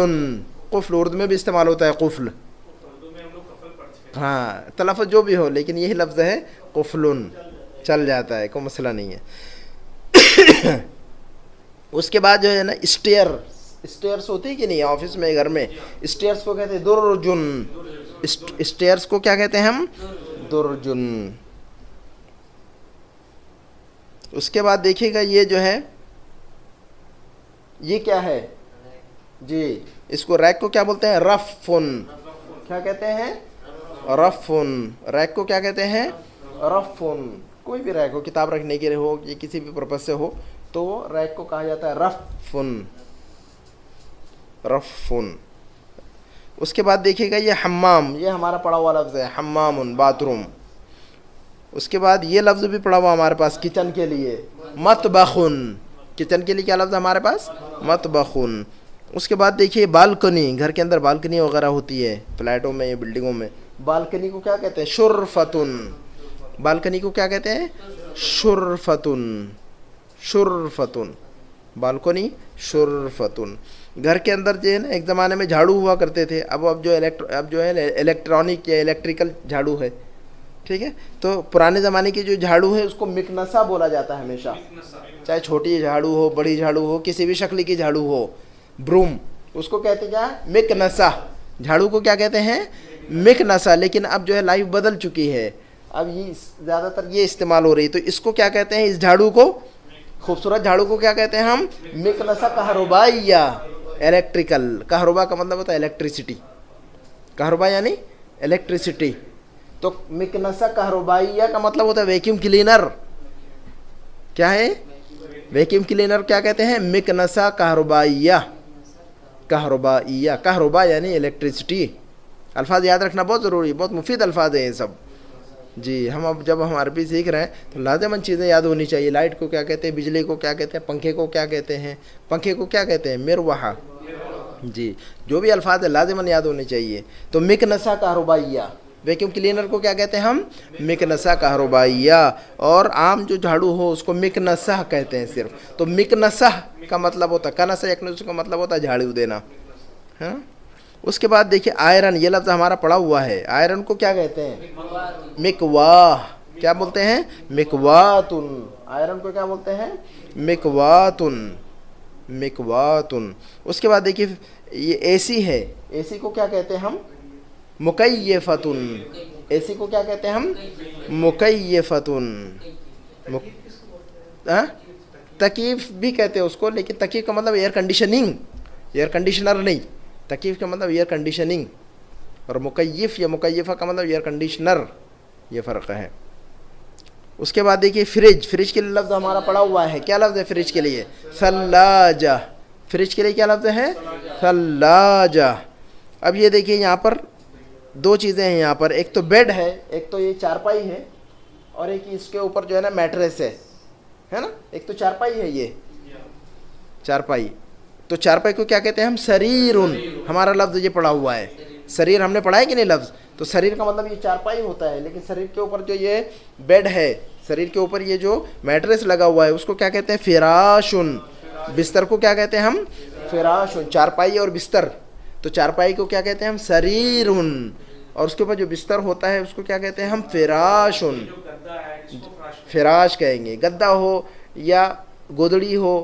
قفل اردو میں بھی استعمال ہوتا ہے قفل, ہاں تلفظ جو بھی ہو لیکن یہی لفظ ہے قفل, چل جاتا ہے, کوئی مسئلہ نہیں ہے. اس کے بعد جو ہے نا اسٹیئر, اسٹیئرس ہوتی ہے کہ نہیں آفس میں گھر میں, اسٹیئرس کو کہتے ہیں درجن. اسٹیئرس کو کیا کہتے ہیں ہم؟ درجن. اس کے بعد دیکھیے گا یہ جو ہے یہ کیا ہے جی, اس کو ریک کو کیا بولتے ہیں؟ رفن. کیا کہتے ہیں؟ رفن. ریک کو کیا کہتے ہیں؟ رفن. کوئی بھی ریک ہو, کتاب رکھنے کے لیے ہو یا کسی بھی پرپز سے ہو تو وہ ریک کو کہا جاتا ہے رفن. رفن. اس کے بعد دیکھیے گا یہ حمام, یہ ہمارا پڑا ہوا لفظ ہے حمام, باتھ روم. اس کے بعد یہ لفظ بھی پڑا ہوا ہمارے پاس کچن کے لیے, مطبخن. کچن کے لیے کیا لفظ ہے ہمارے پاس؟ مطبخن. اس کے بعد دیکھیے بالکنی, گھر کے اندر بالکنی وغیرہ ہوتی ہے فلیٹوں میں یا بلڈنگوں میں, بالکنی کو کیا کہتے ہیں؟ شرفتن. بالکنی کو کیا کہتے ہیں؟ شرفتن. شرفتن, بالکنی شرفتن. گھر کے اندر جو ہے نا ایک زمانے میں جھاڑو ہوا کرتے تھے, اب جو ہے الیکٹرانک یا الیکٹریکل جھاڑو ہے, ٹھیک ہے. تو پرانے زمانے کی جو جھاڑو ہے اس کو مکنسا بولا جاتا ہے ہمیشہ, چاہے چھوٹی جھاڑو ہو, بڑی جھاڑو ہو, کسی بھی شکل کی جھاڑو ہو. بروم, اس کو کہتے کیا؟ مکنسا. جھاڑو کو کیا کہتے ہیں؟ مکنسا. لیکن اب جو ہے لائف بدل چکی ہے, اب یہ زیادہ تر یہ استعمال ہو رہی, تو اس کو کیا کہتے ہیں؟ اس جھاڑو کو, خوبصورت جھاڑو کو کیا کہتے ہیں ہم؟ مکنسا کہربائیہ. الیکٹریکل, کہربا کا مطلب ہوتا ہے الیکٹریسٹی, کہربا یعنی الیکٹریسٹی. تو مکنسا کہربائیہ کا مطلب ہوتا ہے ویکیوم کلینر. کیا ہے؟ ویکیوم کلینر کیا کہتے ہیں؟ مکنسا کہربائیہ. کہربائیہ, کہربا یعنی الیکٹریسٹی. الفاظ یاد رکھنا بہت ضروری, بہت مفید الفاظ ہیں یہ سب جی. ہم اب جب ہم عربی سیکھ رہے ہیں تو لازماً چیزیں یاد ہونی چاہیے. لائٹ کو کیا کہتے ہیں؟ بجلی کو کیا کہتے ہیں؟ پنکھے کو کیا کہتے ہیں؟ پنکھے کو کیا کہتے ہیں؟ مروحہ. جی, جو بھی الفاظ ہے لازماً یاد ہونے چاہیے. تو مکنسا کہربائیہ. ویکیوم کلینر کو کیا کہتے ہیں ہم؟ مکنسا کہربائیہ. اور عام جو جھاڑو ہو اس کو مکنسا کہتے ہیں صرف. تو مکنسا کا مطلب ہوتا ہے, کنسا یکنس کا مطلب ہوتا ہے جھاڑو دینا, ہاں. اس کے بعد دیکھیے آئرن, یہ لفظ ہمارا پڑا ہوا ہے. آئرن کو کیا کہتے ہیں؟ مکواہ. کیا بولتے ہیں؟ مکواتن. آئرن کو کیا بولتے ہیں؟ مکواتن. مکواتن. اس کے بعد دیکھیے یہ اے سی ہے, اے سی کو کیا کہتے ہیں ہم؟ مکیفتن. اے سی کو کیا کہتے ہیں ہم؟ مکیفتن. تکیف بھی کہتے ہیں اس کو, لیکن تکیف کا مطلب ایئر کنڈیشننگ, ایئر کنڈیشنر نہیں. تکیف کا مطلب ایئر کنڈیشننگ, اور مکیف یا مکیفہ کا مطلب ایئر کنڈیشنر, یہ فرق ہے. اس کے بعد دیکھیے فریج. فریج کے لیے لفظ ہمارا پڑا ہوا ہے, کیا لفظ ہے فریج کے لیے؟ ثلاجہ. فریج کے لیے کیا لفظ ہے؟ ثلاجہ. اب یہ دیکھیے یہاں پر دو چیزیں ہیں یہاں پر, ایک تو بیڈ ہے, ایک تو یہ چارپائی ہے, اور ایک اس کے اوپر جو ہے نا میٹریس ہے نا. ایک تو چارپائی ہے, یہ چارپائی. تو چارپائی کو کیا کہتے ہیں ہم؟ سریرن. ہمارا لفظ یہ پڑا ہوا ہے سریر, ہم نے پڑھا ہے کہ نہیں لفظ؟ تو سریر کا مطلب یہ چارپائی ہوتا ہے, لیکن سریر کے اوپر جو یہ بیڈ ہے, سریر کے اوپر یہ جو میٹریس لگا ہوا ہے اس کو کیا کہتے ہیں؟ فراشن. بستر کو کیا کہتے ہیں ہم؟ فراشن. چارپائی اور بستر, تو چارپائی کو کیا کہتے ہیں ہم؟ سریرن, اور اس کے اوپر جو بستر ہوتا ہے اس کو کیا کہتے ہیں ہم؟ فراشن. فراش کہیں گے. گدا ہو یا گودڑی ہو,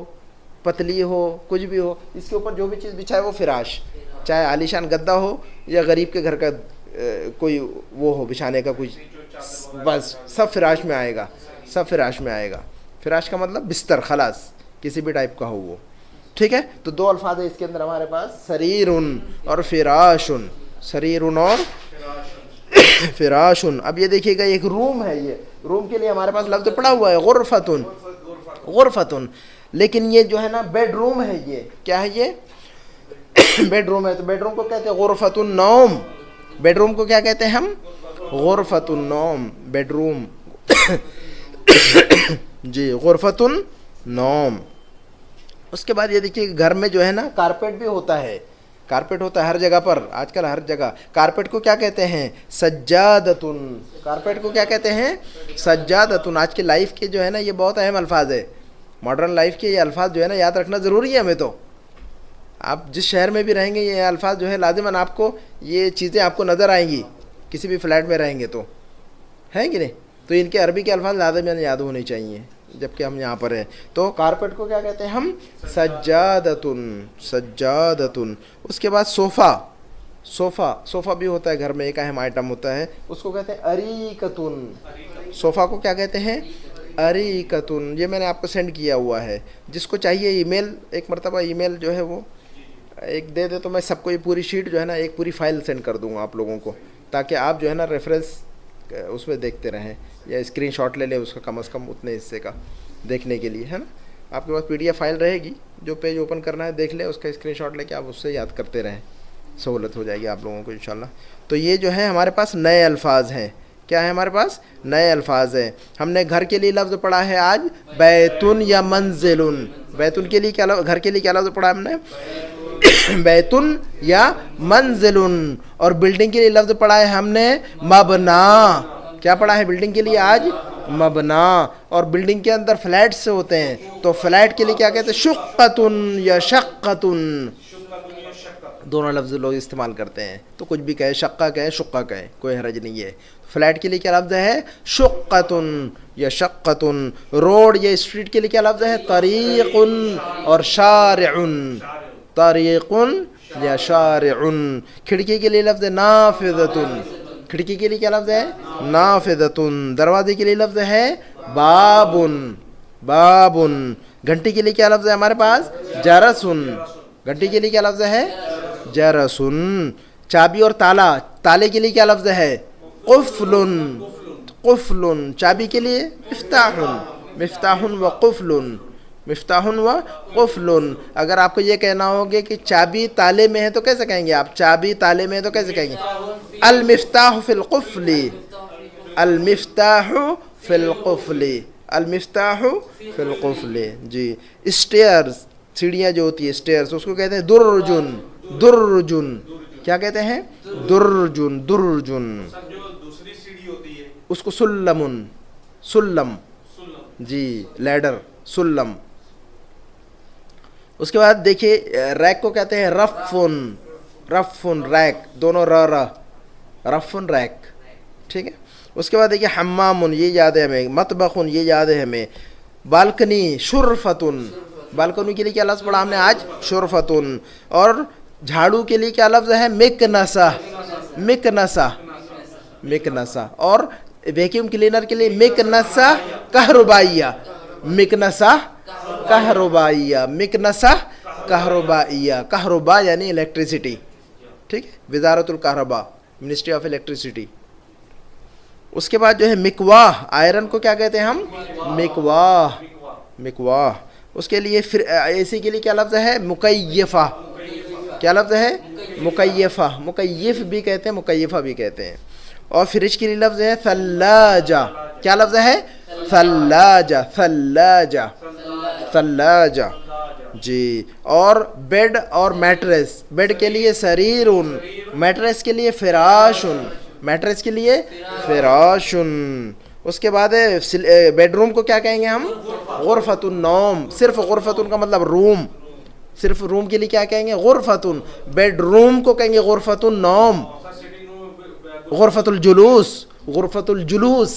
پتلی ہو, کچھ بھی ہو, اس کے اوپر جو بھی چیز بچھائے وہ فراش. چاہے عالیشان گدا ہو یا غریب کے گھر کا کوئی وہ ہو بچھانے کا کچھ, بس سب فراش میں آئے گا, سب فراش میں آئے گا. فراش کا مطلب بستر, خلاص کسی بھی ٹائپ کا ہو وہ. ٹھیک ہے, تو دو الفاظ ہے اس کے اندر ہمارے پاس, سریرن اور فراشن. سریرن اور فراشن. اب یہ دیکھیے گا ایک روم ہے, یہ روم کے لیے ہمارے پاس لفظ پڑا ہوا ہے غرفتن. غرفتن, لیکن یہ جو ہے نا بیڈ روم ہے. یہ کیا ہے, یہ بیڈ روم ہے. تو بیڈ روم کو کہتے ہیں غرفت النوم. بیڈ روم کو کیا کہتے ہیں ہم, غرفت النوم, بیڈ روم. جی غرفت النوم. اس کے بعد یہ دیکھیے گھر میں جو ہے نا کارپیٹ بھی ہوتا ہے. کارپیٹ ہوتا ہے ہر جگہ پر, آج کل ہر جگہ. کارپیٹ کو کیا کہتے ہیں, سجادتن. کارپیٹ کو کیا کہتے ہیں, سجادتن. آج کی لائف کے جو ہے نا یہ بہت اہم الفاظ ہے. ماڈرن لائف کے یہ الفاظ جو ہے نا یاد رکھنا ضروری ہے ہمیں. تو آپ جس شہر میں بھی رہیں گے یہ الفاظ جو ہے لازماً آپ کو یہ چیزیں آپ کو نظر آئیں گی. کسی بھی فلیٹ میں رہیں گے تو ہیں کہ نہیں, تو ان کے عربی کے الفاظ لازماً یاد ہونے چاہیے جب کہ ہم یہاں پر ہیں. تو کارپیٹ کو کیا کہتے ہیں ہم, سجادتن. سجادتن. اس کے بعد صوفہ. صوفہ, صوفہ بھی ہوتا ہے گھر میں, ایک اہم آئٹم ہوتا ہے, اس کو کہتے ہیں اریکتن. صوفہ کو کیا کہتے ہیں, اریکتن. یہ میں نے آپ کو سینڈ کیا ہوا ہے, جس کو چاہیے ای میل, ایک مرتبہ ای میل جو ہے وہ ایک دے دے تو میں سب کو یہ پوری شیٹ جو ہے نا ایک پوری فائل سینڈ کر دوں گا آپ لوگوں کو, تاکہ آپ جو ہے نا ریفرنس اس میں دیکھتے رہیں, یا اسکرین شاٹ لے لیں اس کا کم از کم اتنے حصے کا دیکھنے کے لیے, ہے نا. آپ کے پاس پی ڈی ایف فائل رہے گی, جو پیج اوپن کرنا ہے دیکھ لیں, اس کا اسکرین شاٹ لے کے آپ اس سے یاد کرتے رہیں, سہولت ہو جائے گی آپ لوگوں کو انشاءاللہ. تو یہ جو ہے ہمارے پاس نئے الفاظ ہیں. کیا ہے ہمارے پاس, نئے الفاظ ہیں. ہم نے گھر کے لیے لفظ پڑھا ہے آج بیتن یا منزلن. بیتن کے لیے کیا, گھر کے لیے کیا لفظ پڑھا ہم نے, بیتن یا منزلن. اور بلڈنگ کے لیے لفظ پڑھا ہے ہم نے مبنا. کیا پڑھا ہے بلڈنگ کے لیے آج, مبنا. اور بلڈنگ کے اندر فلیٹس ہوتے ہیں, تو فلیٹ کے لیے کیا کہتے ہیں, شقتن یا شقتن. دونوں لفظ لوگ استعمال کرتے ہیں, تو کچھ بھی کہے, شقہ کہے شقہ کہے, کوئی حرج نہیں ہے. فلیٹ کے لیے کیا لفظ ہے, شقتن یا شقتن. روڈ یا اسٹریٹ کے لیے کیا لفظ ہے, طریقن اور شارعن. طریقن یا شارعن. کھڑکی کے لیے لفظ ہے نافذتن. کھڑکی کے لیے کیا لفظ ہے, نافذتن. دروازے کے لیے لفظ ہے بابن. بابن. گھنٹی کے لیے کیا لفظ ہے ہمارے پاس, جرسن. گھنٹی کے لیے کیا لفظ ہے, جرسن. چابی اور تالا, تالے کے لیے کیا لفظ ہے, قفلن. قفلن. چابی کے لیے مفتاحن. مفتاحن و قفلن. مفتاحن و قفلن. اگر آپ کو یہ کہنا ہوگا کہ چابی تالے میں ہے تو کیسے کہیں گے آپ, چابی تالے میں ہے تو کیسے کہیں گے, المفتاح فی القفل. المفتاح فی القفل. المفتاح فی القفل. جی. اسٹیئرز, سیڑھیاں جو ہوتی ہے اسٹیئرز, اس کو کہتے ہیں درجن. درجن. کیا کہتے ہیں, درجن. درجن. اس کو سلمن. سلم. جی لیڈر, سلم. اس کے بعد دیکھیے ریک کو کہتے ہیں رفن. رفن ریک, دونوں ر. رفن ریک. ٹھیک ہے. اس کے بعد دیکھیے حمامن, یہ یاد ہے ہمیں. مطبخن, یہ یاد ہے ہمیں. بالکنی, شرفتن. بالکنی کے لیے کیا لفظ پڑھا ہم نے آج, شرفتن. اور جھاڑو کے لیے کیا لفظ ہے, مکنسہ. مکنسہ. مکنسہ. اور ویکیوم کلینر کے لیے مکنسہ کہربائیہ. مکنسہ کہربائیہ. مکنسہ کہربائیہ. کہربا یعنی الیکٹریسٹی. ٹھیک ہے, وزارت الکہرباء, منسٹری آف الیکٹریسٹی. اس کے بعد جو ہے مکواہ, آئرن کو کیا کہتے ہیں ہم, مکواہ. مکواہ. اس کے لیے پھر اے سی کے لیے کیا لفظ ہے, مکیفہ. کیا لفظ ہے, مکیفہ. مکیف بھی کہتے ہیں, مکیفہ بھی کہتے ہیں. اور فریج کے لیے لفظ ہے ثلاجہ. کیا لفظ ہے, ثلاجہ. ثلاجہ. ثلاجہ. جی. اور بیڈ اور میٹریس, بیڈ کے لیے سریرن, میٹریس کے لیے فراشن. میٹریس کے لیے فراشن. اس کے بعد بیڈ روم کو کیا کہیں گے ہم, غرفۃ النوم. صرف غرفۃ کا مطلب روم, صرف روم کے لیے کیا کہیں گے, غرفۃ. بیڈ روم کو کہیں گے غرفۃ النوم. غرفۃ الجلوس. غرفۃ الجلوس.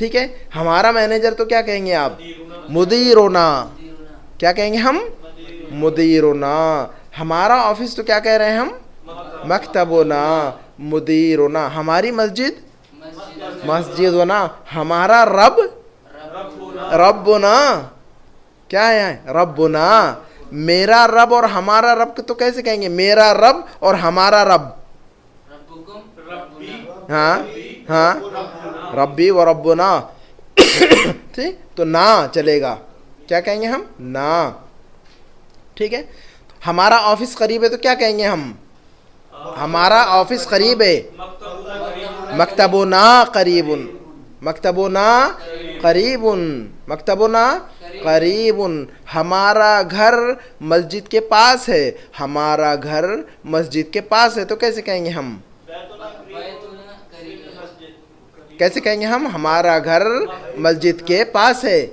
ٹھیک ہے. ہمارا مینیجر تو کیا کہیں گے آپ؟ مدیرنا. کیا کہیں گے ہم؟ مدیرنا. ہمارا آفس تو کیا کہہ رہے ہیں ہم؟ مکتبنا. مدیرنا. ہماری مسجد مسجدنا. ہمارا رب ربنا. کیا ہے؟ ربنا. میرا رب اور ہمارا رب تو کیسے کہیں گے؟ میرا رب اور ہمارا رب. ہاں ہاں. ربی و ربنا. ٹھیک. تو نا چلے گا. کیا کہیں گے ہم؟ نا. ٹھیک ہے. ہمارا آفس قریب ہے تو کیا کہیں گے ہم؟ ہمارا آفس قریب ہے. مکتبنا قریب. مکتبنا قریب. مکتبنا قریب. ہمارا گھر مسجد کے پاس ہے. ہمارا گھر مسجد کے پاس ہے تو کیسے کہیں گے ہم؟ کیسے کہیں گے ہم؟ ہمارا گھر مسجد کے پاس ہے.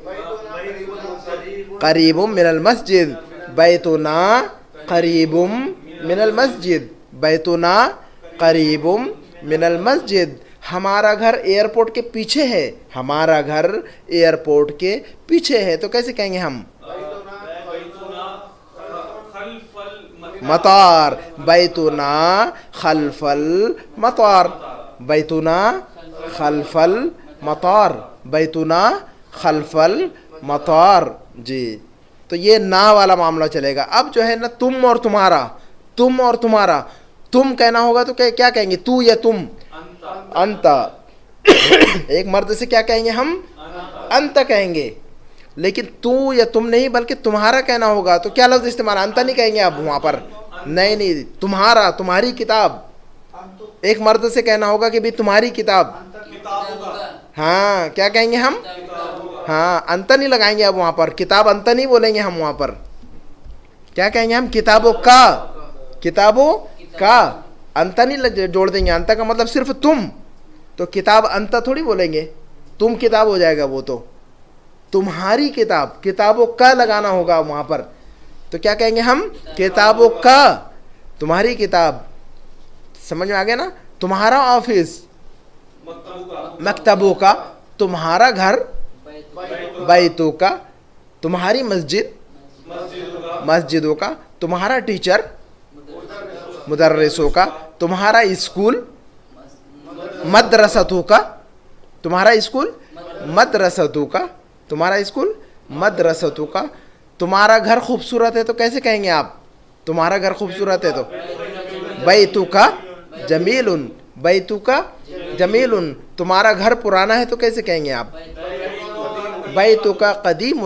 قریب من المسجد. بیتنا قریب من المسجد. بیتنا قریب من المسجد. ہمارا گھر ایئرپورٹ کے پیچھے ہے. ہمارا گھر ایئرپورٹ کے پیچھے ہے تو کیسے کہیں گے ہم؟ مطار. بیتنا خلف المطار. بیتنا خلف المطار. بیتنا خلف المطار. جی. تو یہ نا والا معاملہ چلے گا. اب جو ہے نا تم اور تمہارا. تم اور تمہارا. تم کہنا ہوگا تو کیا کہیں گے؟ تو یا تم؟ انت. ایک مرد سے کیا کہیں گے ہم؟ انت کہیں گے. لیکن تو یا تم نہیں بلکہ تمہارا کہنا ہوگا تو کیا لفظ استعمال؟ انت نہیں کہیں گے اب وہاں پر. نہیں. تمہارا. تمہاری کتاب. ایک مرد سے کہنا ہوگا کہ بھی تمہاری کتاب. ہاں. کیا کہیں گے ہم؟ ہاں. انت نہیں لگائیں گے اب وہاں پر. کتاب انت نہیں بولیں گے ہم وہاں پر. کیا کہیں گے ہم؟ کتابوں کا. کتابوں کا. انت نہیں جوڑ دیں گے. انت کا مطلب صرف تم. تو کتاب انت تھوڑی بولیں گے. تم کتاب ہو جائے گا وہ تو. تمہاری کتاب. کتابوں کا لگانا ہوگا وہاں پر. تو کیا کہیں گے ہم؟ کتابوں کا. تمہاری کتاب. سمجھ میں آ گیا نا؟ تمہارا آفس مکتبوں کا. تمہارا گھر بیتوں کا. تمہاری مسجد مسجدوں کا. تمہارا ٹیچر مدرسوں کا. تمہارا اسکول مدرستوں کا. تمہارا اسکول مدرستوں کا. تمہارا اسکول مدرستوں کا. تمہارا گھر خوبصورت ہے تو کیسے کہیں گے آپ؟ تمہارا گھر خوبصورت ہے تو بیتوں کا جمیل. بیتوں کا جمیل. تمہارا گھر پرانا ہے تو کیسے کہیں گے آپ؟ بیتوں کا قدیم.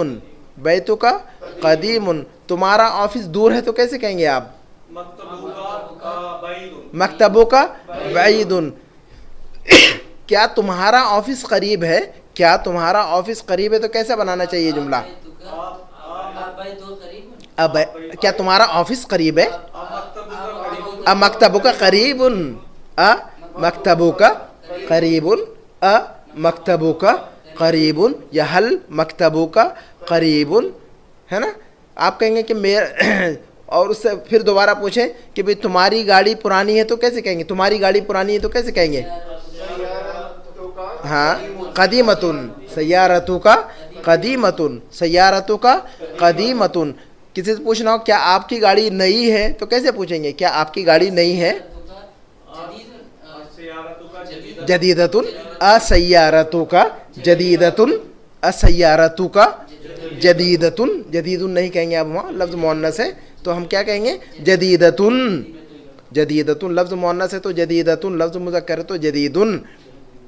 بیتوں کا قدیم. تمہارا آفس دور ہے تو کیسے کہیں گے آپ؟ مکتبوں کا بعید. کیا تمہارا آفس قریب ہے؟ کیا تمہارا آفس قریب ہے تو کیسا بنانا چاہیے جملہ؟ اب کیا تمہارا آفس قریب ہے؟ مکتبوں کا قریب. مکتبوں کا قریب. مکتبوں کا قریب. یا حل مکتبوں کا قریب ہے نا. آپ کہیں گے کہ اور اس سے پھر دوبارہ پوچھیں کہ بھئی تمہاری گاڑی پرانی ہے تو کیسے کہیں گے؟ تمہاری گاڑی پرانی ہے تو کیسے کہیں گے؟ ہاں. قدیمتن. سیارتوں کا قدیمتن. سیارتوں کا قدیمتن. کسی سے پوچھنا ہو کیا آپ کی گاڑی نئی ہے تو کیسے پوچھیں گے؟ کیا آپ کی گاڑی نئی ہے؟ جدیدتن. اسیارتوں کا جدیدتن. اسیارتوں کا جدیدتن. جدیدن نہیں کہیں گے. اب وہاں لفظ مؤنث ہے تو ہم کیا کہیں گے؟ جدیدتن. جدیدتن لفظ مؤنث ہے تو جدیدتن. لفظ مذکر ہے تو جدیدن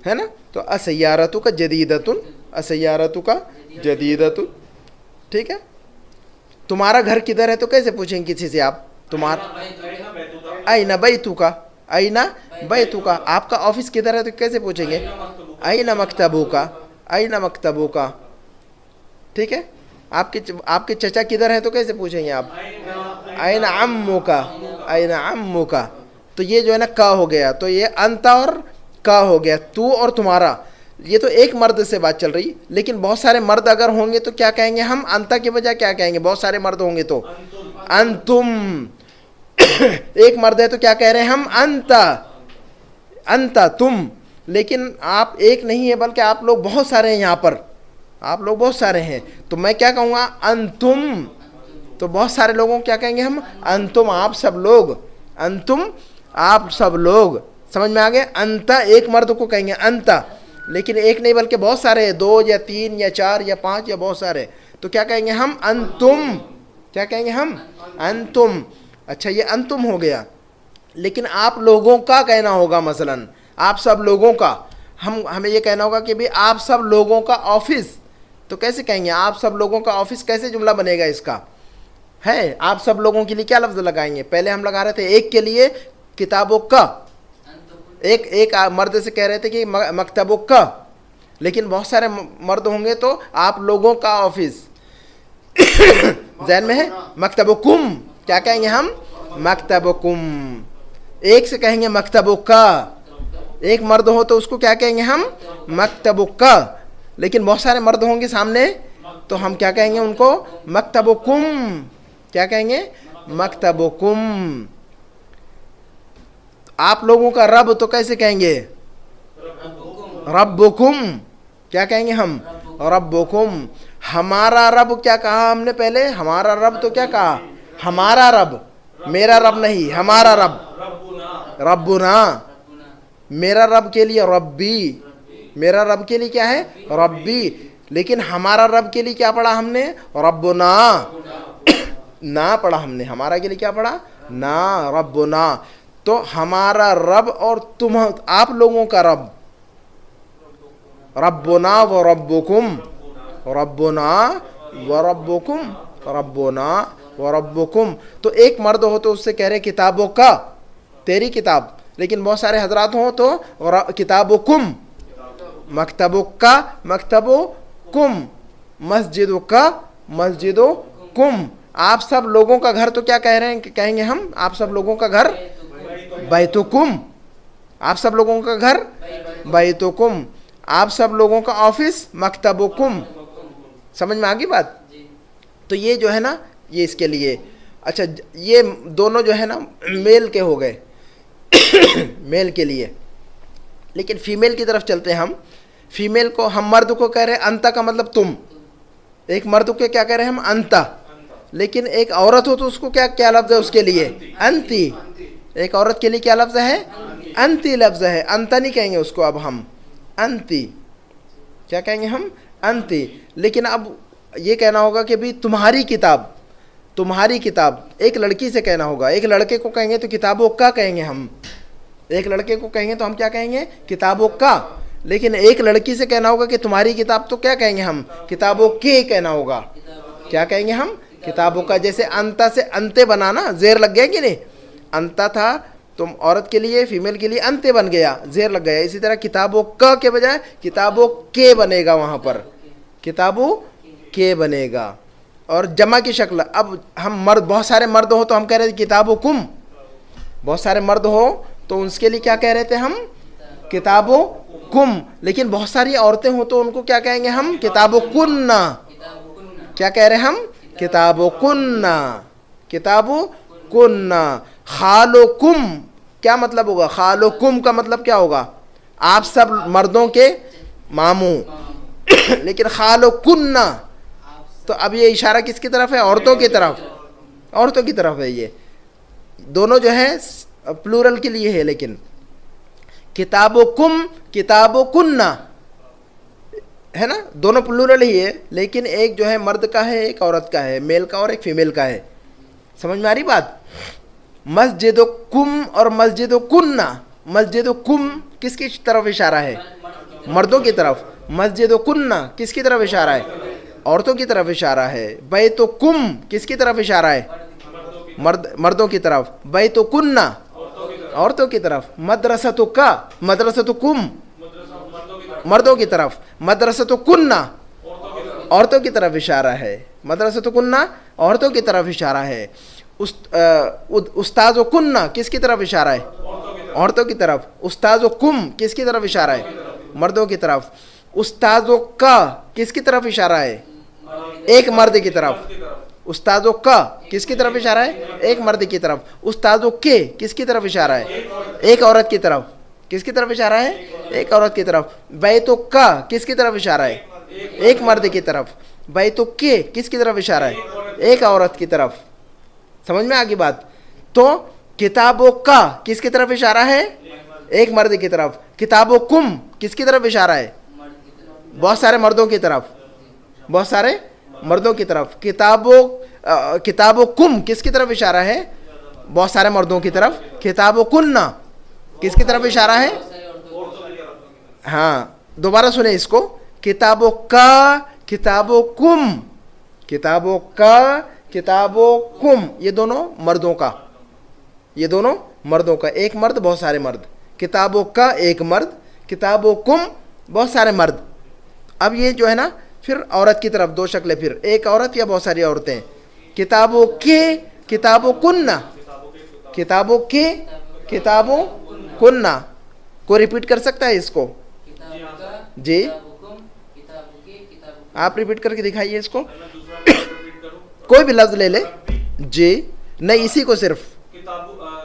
ہے نا. تو اسیارتوں کا جدیدتن. اسیارتوں کا جدیدتن. ٹھیک ہے. تمہارا گھر کدھر ہے تو کیسے پوچھیں گے کسی سے آپ؟ تمہارا این بیتوں کا. این بیتوں کا. آپ کا آفس کدھر ہے تو کیسے پوچھیں گے؟ این مکتبوں کا. این مکتبوں کا. ٹھیک ہے. آپ کے چچا کدھر ہے تو کیسے پوچھیں گے آپ؟ این عمو کا. این عمو کا. تو یہ جو ہے نا کا ہو گیا. تو یہ انت اور کا ہو گیا. تو اور تمہارا. یہ تو ایک مرد سے بات چل رہی. لیکن بہت سارے مرد اگر ہوں گے تو کیا کہیں گے ہم؟ انتا کی وجہ کیا کہیں گے؟ بہت سارے مرد ہوں گے تو انتم. ایک مرد ہے تو کیا کہہ رہے ہیں ہم؟ انتا. انتا تم. لیکن آپ ایک نہیں ہے بلکہ آپ لوگ بہت سارے ہیں یہاں پر, آپ لوگ بہت سارے ہیں. تو میں کیا کہوں گا, انتم. تو بہت سارے لوگوں کو کیا کہیں گے ہم, انتم, آپ سب لوگ. انتم, آپ سب لوگ. سمجھ میں آ گیا. انتا, ایک مرد کو کہیں گے انتا, لیکن ایک نہیں بلکہ بہت سارے ہیں, 2 یا 3 یا 4 یا 5 یا بہت سارے. تو کیا کہیں گے ہم, انتم. کیا کہیں گے ہم, انتم. اچھا یہ انتم ہو گیا. لیکن آپ لوگوں کا کہنا ہوگا, مثلا آپ سب لوگوں کا. ہمیں یہ کہنا ہوگا کہ بھی آپ سب لوگوں کا آفس. تو کیسے کہیں گے آپ سب لوگوں کا آفس, کیسے جملہ بنے گا اس کا ہے. آپ سب لوگوں کے لیے کیا لفظ لگائیں گے, پہلے ہم لگا رہے تھے ایک کے لیے کتابوں کا, ایک مرد سے کہہ رہے تھے کہ مکتبوں کا, لیکن بہت سارے مرد ہوں گے تو آپ لوگوں کا آفس. ذہن میں ہے, مکتبکم. کیا کہیں گے ہم, مکتبکم. ایک سے کہیں گے مکتبوں کا, ایک مرد ہو تو اس کو کیا کہیں گے ہم, مکتبوں کا. لیکن بہت سارے مرد ہوں گے سامنے تو ہم کیا کہیں گے ان کو, مکتبکم. کیا کہیں گے, مکتبکم. آپ لوگوں کا رب تو کیسے کہیں گے, ربکم. کیا کہیں گے ہم, ربکم. ہمارا رب کیا کہا ہم نے پہلے, ہمارا رب تو کیا کہا, ہمارا رب, میرا رب نہیں, ہمارا رب. ربنا, میرا رب کے لیے ربی, میرا رب کے لیے کیا ہے, ربی. لیکن ہمارا رب کے لیے کیا پڑھا ہم نے, ربنا. نا پڑھا ہم نے, ہمارا کے لیے کیا پڑھا, نا, ربنا. تو ہمارا رب اور تم, آپ لوگوں کا رب, ربنا و ربکم, ربنا و ربکم, ربنا و ربکم. تو ایک مرد ہو تو اس سے کہہ رہے کتابوں کا, تیری کتاب. لیکن بہت سارے حضرات ہوں تو کتابکم, مکتبوں کا, مکتبوں کم, مسجدوں کا, مسجدوں کم. آپ سب لوگوں کا گھر تو کیا کہہ رہے ہیں, کہیں گے ہم آپ سب لوگوں کا گھر, بیتکم. آپ سب لوگوں کا گھر, بیتکم. آپ سب لوگوں کا آفس, مکتبکم. سمجھ میں آ گئی بات. تو یہ جو ہے نا, یہ اس کے لیے. اچھا یہ دونوں جو ہے نا میل کے ہو گئے, میل کے لیے. لیکن فیمیل کی طرف چلتے ہیں ہم. فیمیل کو ہم مرد کو کہہ رہے ہیں انتا, کا مطلب تم. ایک مرد کو کیا کہہ رہے ہیں ہم, انتا. لیکن ایک عورت ہو تو اس کو کیا لفظ ہے اس کے لیے, انتی. ایک عورت کے لیے کیا لفظ ہے, انتی لفظ ہے. انتا نہیں کہیں گے اس کو اب ہم, انتی. کیا کہیں گے ہم, انتی. لیکن اب یہ کہنا ہوگا کہ بھی تمہاری کتاب, تمہاری کتاب. ایک لڑکی سے کہنا ہوگا, ایک لڑکے کو کہیں گے تو کتابوں کا کہیں گے ہم. ایک لڑکے کو کہیں گے تو ہم کیا کہیں گے, کتابوں کا. لیکن ایک لڑکی سے کہنا ہوگا کہ تمہاری کتاب تو کیا کہیں گے ہم, کتابوں کے کہنا ہوگا. کیا کہیں گے ہم, کتابوں کا. جیسے انتا سے انتے بنانا, زیر لگ گیا کہ نہیں, انتا تھا تم عورت کے لیے, فیمیل کے لیے انتے بن گیا, زیر لگ گیا. اسی طرح کتابوں کا کے بجائے کتابوں کے بنے گا, وہاں پر کتابوں کے بنے گا. اور جمع کی شکل, اب ہم مرد, بہت سارے مرد ہو تو ہم کہہ رہے تھے کتابوں کم. بہت سارے مرد ہو تو اس کے لیے کیا کہہ رہے تھے ہم, کتابوں کم. لیکن بہت ساری عورتیں ہوں تو ان کو کیا کہیں گے ہم, کتابوں کننا. کیا کہہ رہے ہم, کتابوں کننا, کتابوں کننا. خالکم کیا مطلب ہوگا, خالکم کا مطلب کیا ہوگا, آپ سب مردوں کے ماموں. لیکن خالکننا, تو اب یہ اشارہ کس کی طرف ہے, عورتوں کی طرف, عورتوں کی طرف ہے. یہ دونوں جو ہے پلورل کے لیے ہے. لیکن کتابکم, کتابکننا ہے نا, دونوں پلورل ہی ہے. لیکن ایک جو ہے مرد کا ہے, ایک عورت کا ہے, میل کا اور ایک فیمیل کا ہے. سمجھ میں آ رہی بات. مسجدکم اور مسجدکننا, مسجدکم کس کی طرف اشارہ ہے, مردوں کی طرف. مسجدکننا کس کی طرف اشارہ ہے, عورتوں کی طرف اشارہ ہے. بیتکم کس کی طرف اشارہ ہے, مردوں کی طرف. بیتکننا عورتوں کی طرف. مدرستکا, مدرستکم مردوں کی طرف. مدرستکننا عورتوں کی طرف اشارہ ہے. مدرستکننا عورتوں کی طرف اشارہ ہے. استاذکننا کس کی طرف اشارہ ہے, عورتوں کی طرف. استاذکم کس کی طرف اشارہ ہے, مردوں کی طرف. استاذکا کس کی طرف اشارہ ہے, ایک مرد کی طرف. استاذکا کس کی طرف اشارہ ہے, ایک مرد کی طرف. استاذکے کس کی طرف اشارہ ہے, ایک عورت کی طرف. کس کی طرف اشارہ ہے؟ ایک عورت کی طرف. بیتو کا کس کی طرف اشارہ ہے؟ ایک مرد کی طرف. بیتو کے کس کی طرف اشارہ ہے؟ ایک عورت کی طرف. سمجھ میں آگی بات؟ تو کتابوں کا کس کی طرف اشارہ ہے؟ ایک مرد کی طرف. کتابوں کم کس کی طرف اشارہ ہے؟ بہت سارے مردوں کی طرف. بہت سارے مردوں کی طرف. کتابوں کم کس کی طرف اشارہ ہے؟ بہت سارے مردوں کی طرف. کتابوں کننا کس کی طرف اشارہ ہے؟ ہاں دوبارہ سنیں اس کو. کتابوں کا کتابوں کم. کتابوں کا کتابوں کم یہ دونوں مردوں کا. یہ دونوں مردوں کا. ایک مرد بہت سارے مرد. کتابوں کا ایک مرد. کتابوں کم بہت سارے مرد. اب یہ جو ہے نا پھر عورت کی طرف دو شکلیں. پھر ایک عورت یا بہت ساری عورتیں. کتابوں کے کتابوں کننا. کتابوں کے کتابوں کننا. کوئی ریپیٹ کر سکتا ہے اس کو؟ جی آپ ریپیٹ کر کے دکھائیے اس کو. کوئی بھی لفظ لے لے. جی نہیں اسی کو صرف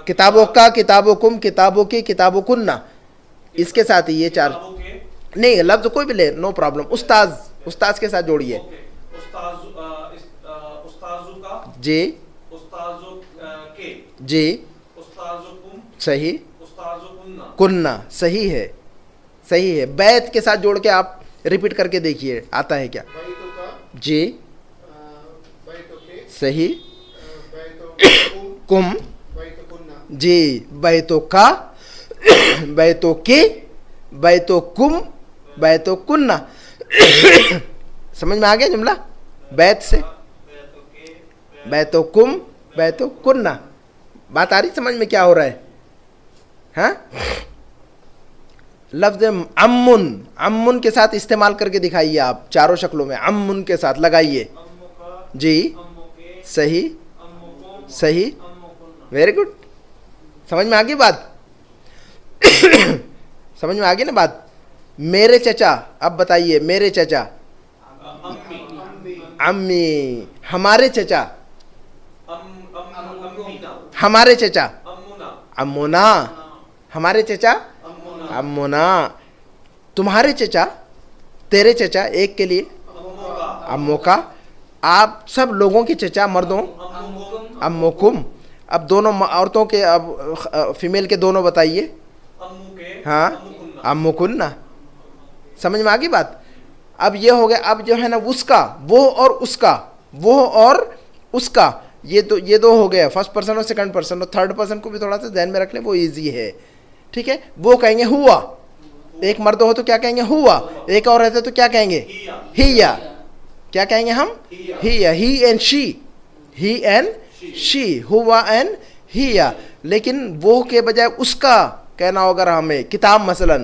کتابوں کا کتابوں کم کتابوں کی کتابوں کننا اس کے ساتھ ہی یہ چار نہیں لفظ کوئی بھی لے نو پرابلم. استاذ کے ساتھ جوڑیے. جی جی صحیح. کننا صحیح ہے. صحیح ہے. بیت کے ساتھ جوڑ کے آپ ریپیٹ کر کے دیکھیے آتا ہے کیا. جی صحیح. کم جی. بیتو کا بیتو کے بیتو کم بیتو کننا. سمجھ میں آ گیا جملہ؟ بیت سے بیتو کم بیتو کننا. بات آ رہی سمجھ میں کیا ہو رہا ہے؟ ہاں لفظ امن امن کے ساتھ استعمال کر کے دکھائیے آپ چاروں شکلوں میں. امن کے ساتھ لگائیے. جی صحیح صحیح. Very good. سمجھ میں آگی بات؟ سمجھ میں آگی نا بات؟ میرے چچا. اب بتائیے میرے چچا. امی. ہمارے چچا. ہمارے چچا. امونا. ہمارے چچا امونا. تمہارے چچا تیرے چچا ایک کے لیے امو کا. آپ سب لوگوں کے چچا مردوں اموکم. اب دونوں عورتوں کے اب فیمیل کے دونوں بتائیے. ہاں امو کننا. سمجھ میں آ گئی بات؟ اب یہ ہو گیا. اب جو ہے نا اس کا وہ اور اس کا وہ اور اس کا یہ دو ہو گیا. فرسٹ پرسن اور سیکنڈ پرسن. اور تھرڈ پرسن کو بھی تھوڑا سا ذہن میں رکھ لیں وہ ایزی ہے. ٹھیک ہے. وہ کہیں گے ہوا. ایک مرد ہو تو کیا کہیں گے؟ ہوا. ایک اور رہتے تو کیا کہیں گے؟ ہیا. کیا کہیں گے ہم؟ ہیا. He and she. He and she. ہوا اینڈ ہیا. لیکن وہ کے بجائے اس کا کہنا ہوگا ہمیں. کتاب مثلا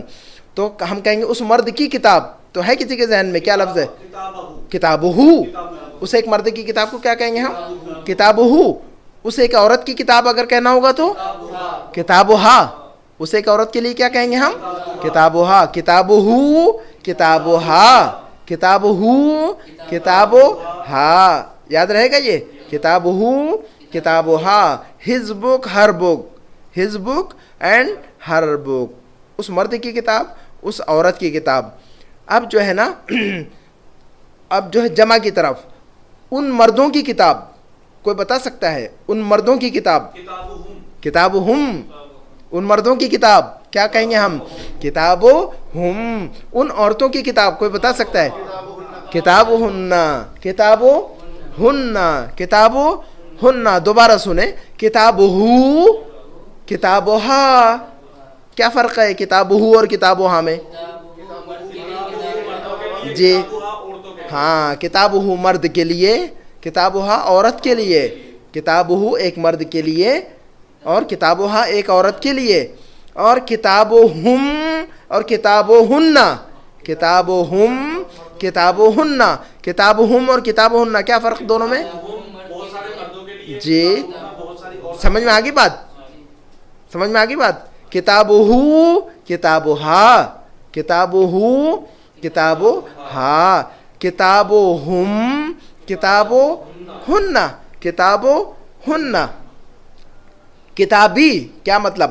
تو ہم کہیں گے اس مرد کی کتاب. تو ہے کسی کے ذہن میں کیا لفظ ہے؟ کتاب ہو. اس ایک مرد کی کتاب کو کیا کہیں گے ہم؟ کتاب ہو. اس ایک عورت کی کتاب اگر کہنا ہوگا تو کتاب ہا. اس ایک عورت کے لیے کیا کہیں گے ہم؟ کتاب ہا. کتاب ہو کتاب ہا. کتاب ہو کتاب ہا. یاد رہے گا یہ؟ کتاب ہو کتاب ہا. His book her book. His book and her book. اس مرد کی کتاب اس عورت کی کتاب. اب جو ہے نا اب جو ہے جمع کی طرف ان مردوں کی کتاب. کوئی بتا سکتا ہے ان مردوں کی کتاب؟ کتاب ہم. ان مردوں کی کتاب کیا کہیں گے ہم؟ کتاب ہم. ان عورتوں کی کتاب کوئی بتا سکتا ہے؟ کتاب ہننا. کتاب ہننا. کتاب ہننا. دوبارہ سنیں. کتاب ہو کتاب ہا. کیا فرق ہے کتاب ہو اور کتاب ہا میں؟ جی ہاں. کتاب ہو مرد کے لیے. کتاب ہا عورت کے لیے. کتاب ہو ایک مرد کے لیے اور کتاب ہا ایک عورت کے لیے. اور کتاب ہم اور کتاب ہننا. کتاب ہم کتاب ہننا. کتاب ہم اور کتاب ہننا کیا فرق دونوں میں؟ جی سمجھ میں آگی بات؟ سمجھ میں آگی بات؟ کتاب ہو کتاب ہا. کتاب ہو کتاب ہا. کتاب ہم کتاب ہننا. کتاب ہننا. کتابی کیا مطلب؟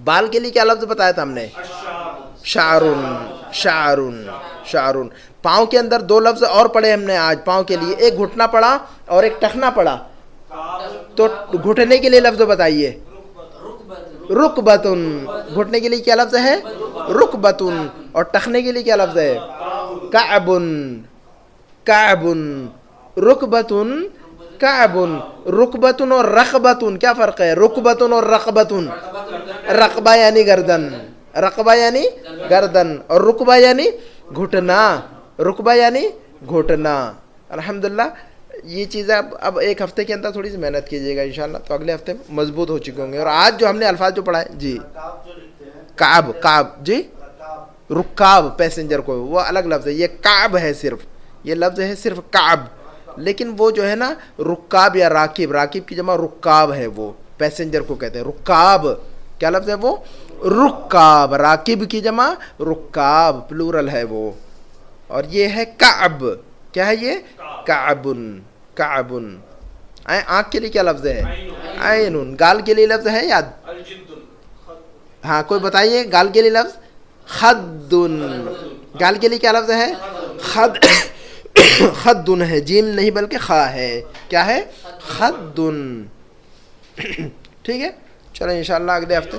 بال کے لیے کیا لفظ بتایا تھا ہم نے؟ شعرن، شعرن، شعرن. پاؤں کے اندر دو لفظ اور پڑھے ہم نے آج پاؤں کے لیے، ایک گھٹنا پڑا اور ایک ٹخنا پڑا. تو گھٹنے کے لیے لفظ بتائیے. رکبتن. گھٹنے کے لیے کیا لفظ ہے؟ رکبتن. اور ٹخنے کے لیے کیا لفظ ہے؟ کعبن. کعبن. رکبتن، کعبن. رکبتن اور رقبتن کیا فرق ہے؟ رکبتن اور رقبتن. رقبہ یعنی گردن، رقبہ یعنی گردن، اور رکبہ یعنی گھٹنا. رکبہ یعنی گھٹنا. الحمدللہ یہ چیزیں اب ایک ہفتے کے اندر تھوڑی سی محنت کیجیے گا انشاءاللہ، تو اگلے ہفتے مضبوط ہو چکے ہوں گے. اور آج جو ہم نے الفاظ جو پڑھائے جی، کعب، کعب جی، رکاب پیسنجر کو وہ الگ لفظ ہے، یہ کعب ہے صرف، یہ لفظ ہے صرف کعب. لیکن وہ جو ہے نا رکاب یا راکب، راکب کی جمع رکاب ہے، وہ پیسنجر کو کہتے ہیں رکاب. کیا لفظ ہے وہ؟ رکاب. راکب کی جمع رکاب، پلورل ہے وہ. اور یہ ہے کعب. کیا ہے یہ؟ کعبن. کعبن. آنکھ کے لیے کیا لفظ ہے؟ عینن. گال کے لیے لفظ ہے یاد؟ ہاں کوئی بتائیے گال کے لیے لفظ؟ خدن. گال کے لیے کیا لفظ ہے؟ خد. خدن ہے، جیم نہیں بلکہ خا ہے. کیا ہے؟ خدن. ٹھیک ہے، چلو انشاءاللہ اگلے ہفتے.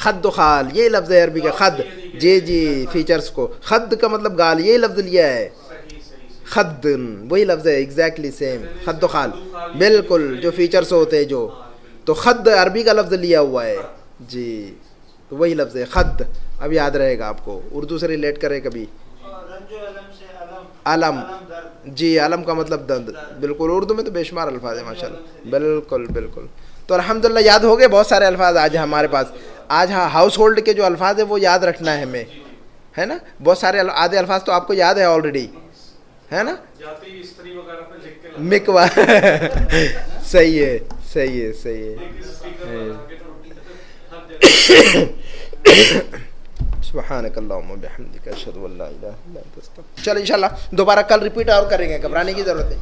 خد و خال یہ لفظ ہے عربی کا. خد جی جی فیچرز کو، خد کا مطلب گال، یہ لفظ لیا ہے. خدن وہی لفظ ہے ایگزیکٹلی سیم. خد و خال بالکل جو فیچرز ہوتے ہیں جو، تو خد عربی کا لفظ لیا ہوا ہے جی، تو وہی لفظ ہے خد. اب یاد رہے گا آپ کو، اردو سے ریلیٹ کرے کبھی. علم جی، علم کا مطلب دند. بالکل اردو میں تو بے شمار الفاظ ہیں ماشاءاللہ. بالکل بالکل. تو الحمدللہ یاد ہو گئے بہت سارے الفاظ آج ہمارے پاس. آج ہاں ہاؤس ہولڈ کے جو الفاظ ہیں وہ یاد رکھنا ہے ہمیں، ہے نا. بہت سارے آدھے الفاظ تو آپ کو یاد ہے آلریڈی، ہے نا. مکوا صحیح ہے، صحیح ہے، صحیح ہے. سبحانک اللہم وبحمدک اشہد ان لا الہ الا انت استغفرک. چل انشاءاللہ دوبارہ کل ریپیٹ اور کریں گے، گھبرانے کی ضرورت ہے.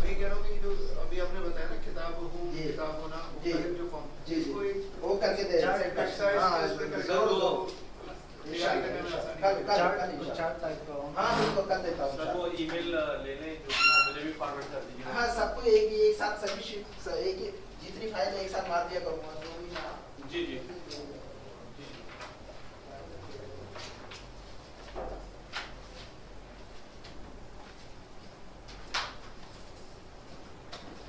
ہاں سب کو ایک ساتھ سبھی جتنی فائل ہے ایک ساتھ مار دیا کروں گا. جی جی